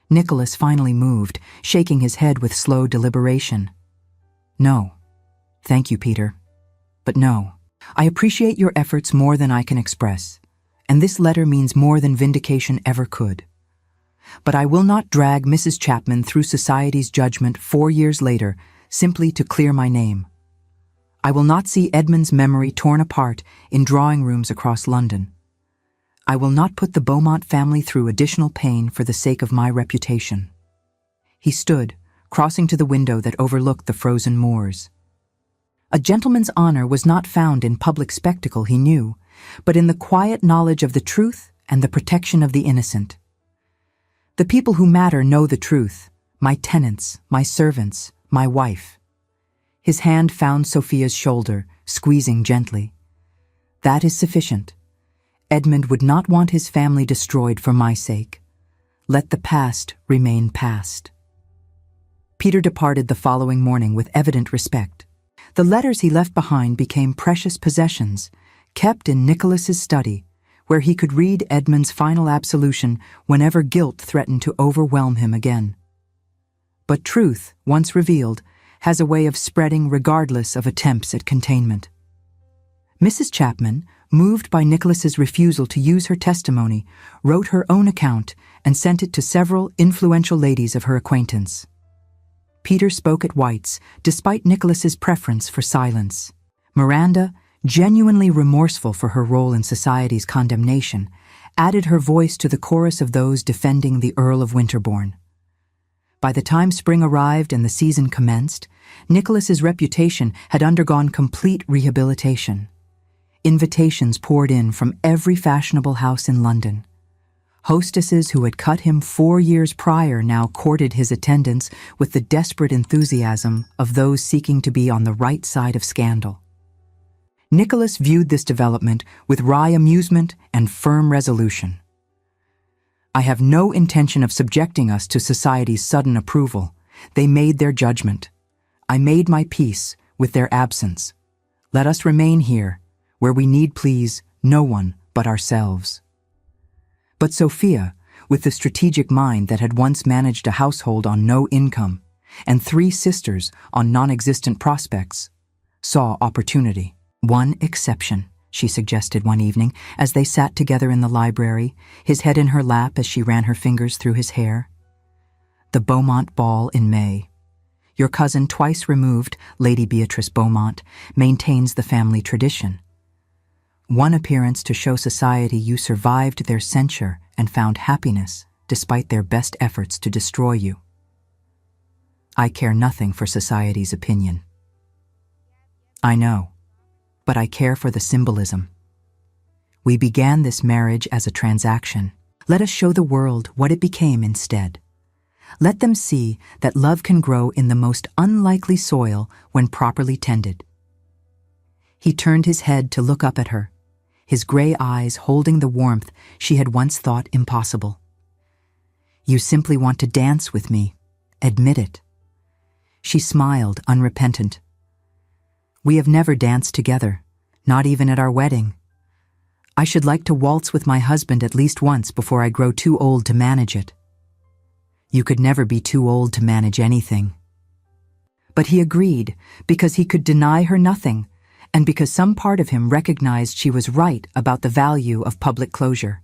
Nicholas finally moved, shaking his head with slow deliberation. "No. Thank you, Peter. But no. I appreciate your efforts more than I can express, and this letter means more than vindication ever could. But I will not drag Mrs. Chapman through society's judgment 4 years later simply to clear my name. I will not see Edmund's memory torn apart in drawing rooms across London. I will not put the Beaumont family through additional pain for the sake of my reputation. He stood, crossing to the window that overlooked the frozen moors. A gentleman's honor was not found in public spectacle, he knew, but in the quiet knowledge of the truth and the protection of the innocent. The people who matter know the truth, my tenants, my servants, my wife. His hand found Sophia's shoulder, squeezing gently. That is sufficient. Edmund would not want his family destroyed for my sake. Let the past remain past. Peter departed the following morning with evident respect. The letters he left behind became precious possessions, kept in Nicholas's study, where he could read Edmund's final absolution whenever guilt threatened to overwhelm him again. But truth, once revealed, has a way of spreading regardless of attempts at containment. Mrs. Chapman, moved by Nicholas's refusal to use her testimony, wrote her own account and sent it to several influential ladies of her acquaintance. Peter spoke at White's, despite Nicholas's preference for silence. Miranda, genuinely remorseful for her role in society's condemnation, added her voice to the chorus of those defending the Earl of Winterbourne. By the time spring arrived and the season commenced, Nicholas's reputation had undergone complete rehabilitation. Invitations poured in from every fashionable house in London. Hostesses who had cut him 4 years prior now courted his attendance with the desperate enthusiasm of those seeking to be on the right side of scandal. Nicholas viewed this development with wry amusement and firm resolution. I have no intention of subjecting us to society's sudden approval. They made their judgment. I made my peace with their absence. Let us remain here, where we need please no one but ourselves. But Sophia, with the strategic mind that had once managed a household on no income, and 3 sisters on non-existent prospects, saw opportunity. One exception, she suggested one evening as they sat together in the library, his head in her lap as she ran her fingers through his hair. The Beaumont ball in May. Your cousin, twice removed, Lady Beatrice Beaumont, maintains the family tradition. One appearance to show society you survived their censure and found happiness despite their best efforts to destroy you. I care nothing for society's opinion. I know, but I care for the symbolism. We began this marriage as a transaction. Let us show the world what it became instead. Let them see that love can grow in the most unlikely soil when properly tended. He turned his head to look up at her, his gray eyes holding the warmth she had once thought impossible. You simply want to dance with me. Admit it. She smiled, unrepentant. We have never danced together, not even at our wedding. I should like to waltz with my husband at least once before I grow too old to manage it. You could never be too old to manage anything. But he agreed because he could deny her nothing, and because some part of him recognized she was right about the value of public closure.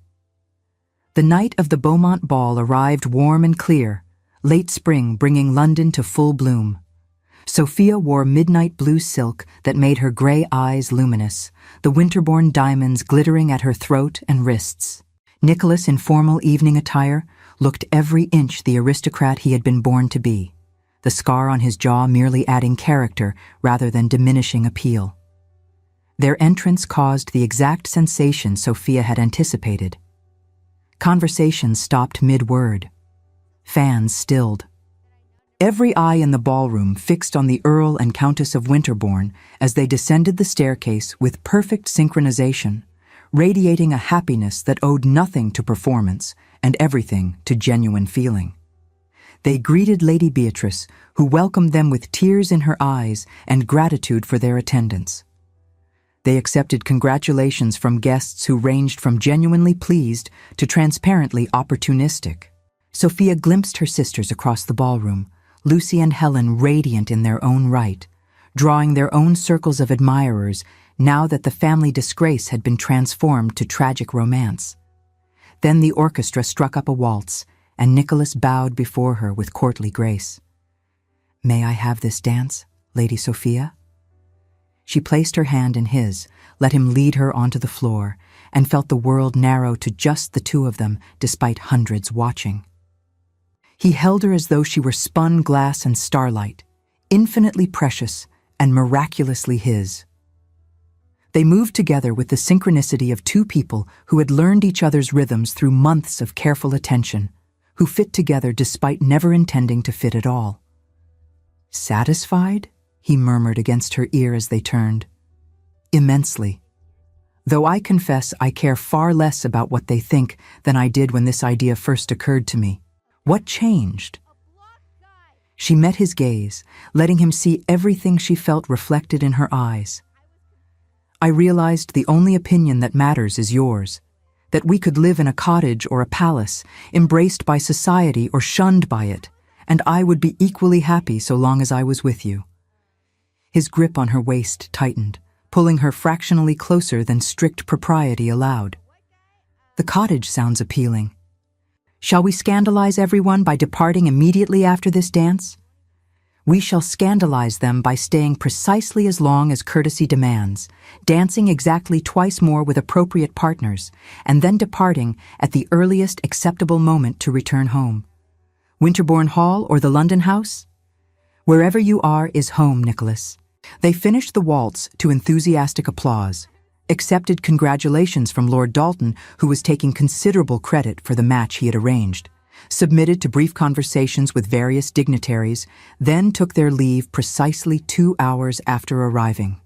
The night of the Beaumont ball arrived warm and clear, late spring bringing London to full bloom. Sophia wore midnight blue silk that made her gray eyes luminous, the Winterbourne diamonds glittering at her throat and wrists. Nicholas, in formal evening attire, looked every inch the aristocrat he had been born to be, the scar on his jaw merely adding character rather than diminishing appeal. Their entrance caused the exact sensation Sophia had anticipated. Conversation stopped mid-word. Fans stilled. Every eye in the ballroom fixed on the Earl and Countess of Winterbourne as they descended the staircase with perfect synchronization, radiating a happiness that owed nothing to performance and everything to genuine feeling. They greeted Lady Beatrice, who welcomed them with tears in her eyes and gratitude for their attendance. They accepted congratulations from guests who ranged from genuinely pleased to transparently opportunistic. Sophia glimpsed her sisters across the ballroom, Lucy and Helen radiant in their own right, drawing their own circles of admirers, now that the family disgrace had been transformed to tragic romance. Then the orchestra struck up a waltz, and Nicholas bowed before her with courtly grace. "May I have this dance, Lady Sophia?" She placed her hand in his, let him lead her onto the floor, and felt the world narrow to just the two of them despite hundreds watching. He held her as though she were spun glass and starlight, infinitely precious and miraculously his. They moved together with the synchronicity of two people who had learned each other's rhythms through months of careful attention, who fit together despite never intending to fit at all. "Satisfied?" he murmured against her ear as they turned. "Immensely. Though I confess I care far less about what they think than I did when this idea first occurred to me. What changed?" She met his gaze, letting him see everything she felt reflected in her eyes. "I realized the only opinion that matters is yours, that we could live in a cottage or a palace, embraced by society or shunned by it, and I would be equally happy so long as I was with you." His grip on her waist tightened, pulling her fractionally closer than strict propriety allowed. "The cottage sounds appealing. Shall we scandalize everyone by departing immediately after this dance? We shall scandalize them by staying precisely as long as courtesy demands, dancing exactly twice more with appropriate partners, and then departing at the earliest acceptable moment to return home. Winterbourne Hall or the London house? Wherever you are is home, Nicholas." They finished the waltz to enthusiastic applause, accepted congratulations from Lord Dalton, who was taking considerable credit for the match he had arranged, submitted to brief conversations with various dignitaries, then took their leave precisely 2 hours after arriving.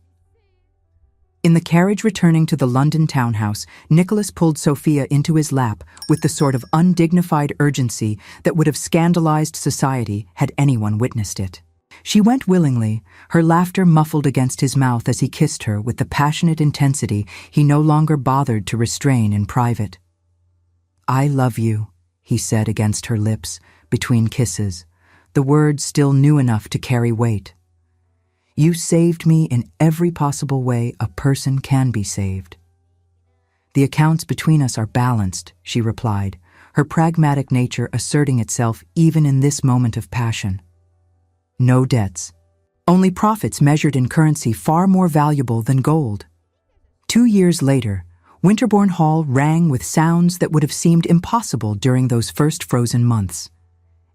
In the carriage returning to the London townhouse, Nicholas pulled Sophia into his lap with the sort of undignified urgency that would have scandalized society had anyone witnessed it. She went willingly, her laughter muffled against his mouth as he kissed her with the passionate intensity he no longer bothered to restrain in private. "I love you," he said against her lips, between kisses, the words still new enough to carry weight. "You saved me in every possible way a person can be saved." "The accounts between us are balanced," she replied, her pragmatic nature asserting itself even in this moment of passion. "No debts. Only profits measured in currency far more valuable than gold." 2 years later, Winterbourne Hall rang with sounds that would have seemed impossible during those first frozen months.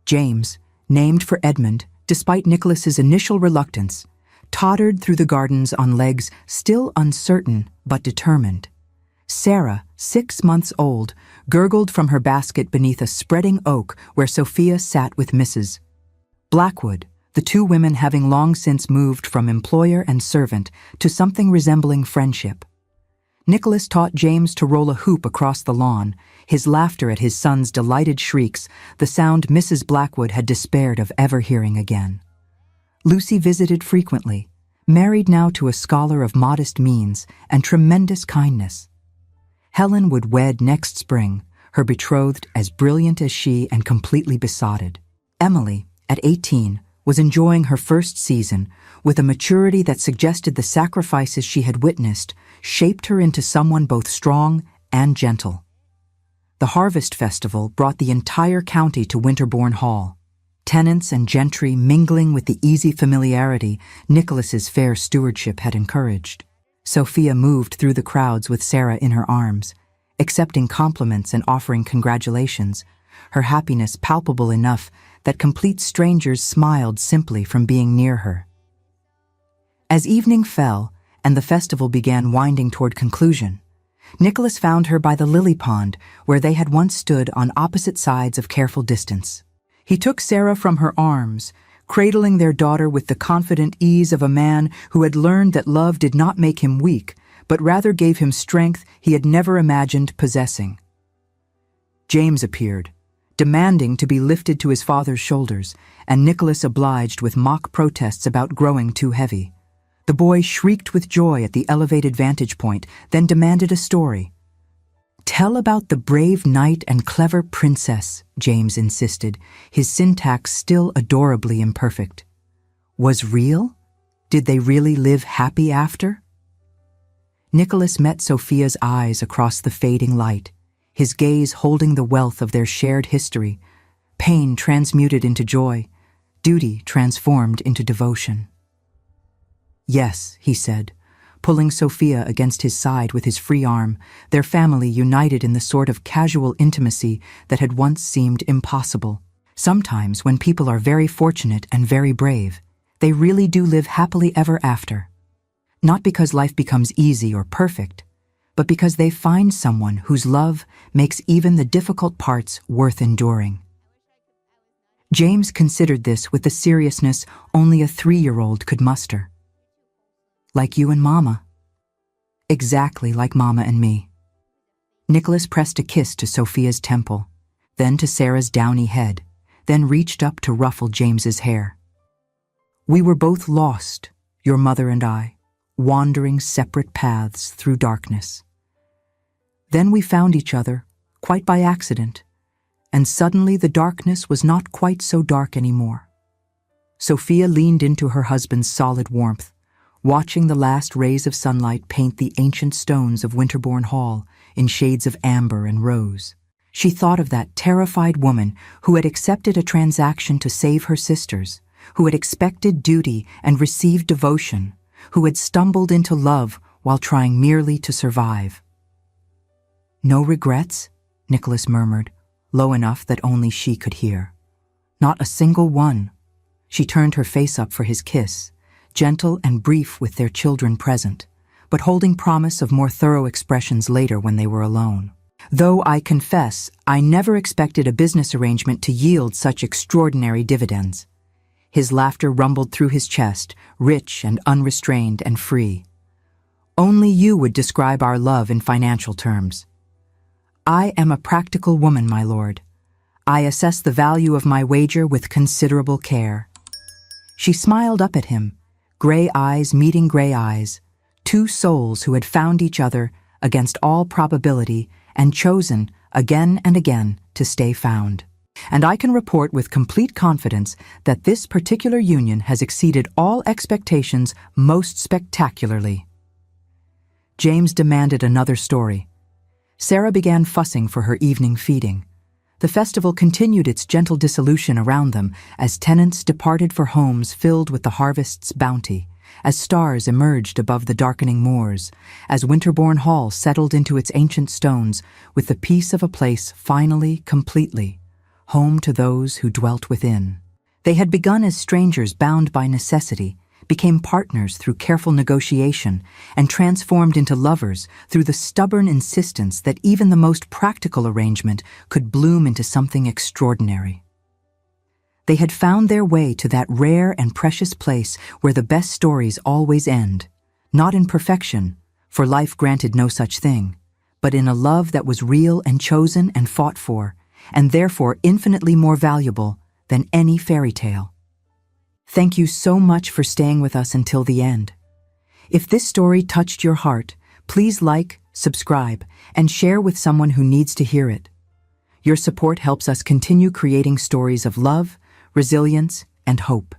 James, named for Edmund, despite Nicholas's initial reluctance, tottered through the gardens on legs still uncertain but determined. Sarah, 6 months old, gurgled from her basket beneath a spreading oak where Sophia sat with Mrs. Blackwood, the two women having long since moved from employer and servant to something resembling friendship. Nicholas taught James to roll a hoop across the lawn, his laughter at his son's delighted shrieks, the sound Mrs. Blackwood had despaired of ever hearing again. Lucy visited frequently, married now to a scholar of modest means and tremendous kindness. Helen would wed next spring, her betrothed as brilliant as she and completely besotted. Emily, at 18, was enjoying her first season with a maturity that suggested the sacrifices she had witnessed shaped her into someone both strong and gentle. The Harvest Festival brought the entire county to Winterbourne Hall, tenants and gentry mingling with the easy familiarity Nicholas's fair stewardship had encouraged. Sophia moved through the crowds with Sarah in her arms, accepting compliments and offering congratulations, her happiness palpable enough that complete strangers smiled simply from being near her. As evening fell and the festival began winding toward conclusion, Nicholas found her by the lily pond where they had once stood on opposite sides of careful distance. He took Sarah from her arms, cradling their daughter with the confident ease of a man who had learned that love did not make him weak, but rather gave him strength he had never imagined possessing. James appeared, demanding to be lifted to his father's shoulders, and Nicholas obliged with mock protests about growing too heavy. The boy shrieked with joy at the elevated vantage point, then demanded a story. "Tell about the brave knight and clever princess," James insisted, his syntax still adorably imperfect. "Was real? Did they really live happy after?" Nicholas met Sophia's eyes across the fading light, his gaze holding the wealth of their shared history, pain transmuted into joy, duty transformed into devotion. "Yes," he said, pulling Sophia against his side with his free arm, their family united in the sort of casual intimacy that had once seemed impossible. Sometimes, when people are very fortunate and very brave, they really do live happily ever after. Not because life becomes easy or perfect, but because they find someone whose love makes even the difficult parts worth enduring. James considered this with the seriousness only a 3-year-old could muster. "Like you and Mama." "Exactly like Mama and me." Nicholas pressed a kiss to Sophia's temple, then to Sarah's downy head, then reached up to ruffle James's hair. "We were both lost, your mother and I, wandering separate paths through darkness. Then we found each other, quite by accident, and suddenly the darkness was not quite so dark anymore." Sophia leaned into her husband's solid warmth, watching the last rays of sunlight paint the ancient stones of Winterbourne Hall in shades of amber and rose. She thought of that terrified woman who had accepted a transaction to save her sisters, who had expected duty and received devotion, who had stumbled into love while trying merely to survive. "No regrets?" Nicholas murmured, low enough that only she could hear. "Not a single one." She turned her face up for his kiss, gentle and brief with their children present, but holding promise of more thorough expressions later when they were alone. "Though I confess, I never expected a business arrangement to yield such extraordinary dividends." His laughter rumbled through his chest, rich and unrestrained and free. "Only you would describe our love in financial terms." "I am a practical woman, my lord. I assess the value of my wager with considerable care." She smiled up at him, gray eyes meeting gray eyes, two souls who had found each other against all probability and chosen, again and again, to stay found. "And I can report with complete confidence that this particular union has exceeded all expectations most spectacularly." James demanded another story. Sarah began fussing for her evening feeding. The festival continued its gentle dissolution around them as tenants departed for homes filled with the harvest's bounty, as stars emerged above the darkening moors, as Winterbourne Hall settled into its ancient stones with the peace of a place finally, completely, home to those who dwelt within. They had begun as strangers bound by necessity, became partners through careful negotiation, and transformed into lovers through the stubborn insistence that even the most practical arrangement could bloom into something extraordinary. They had found their way to that rare and precious place where the best stories always end, not in perfection, for life granted no such thing, but in a love that was real and chosen and fought for, and therefore infinitely more valuable than any fairy tale. Thank you so much for staying with us until the end. If this story touched your heart, please like, subscribe, and share with someone who needs to hear it. Your support helps us continue creating stories of love, resilience, and hope.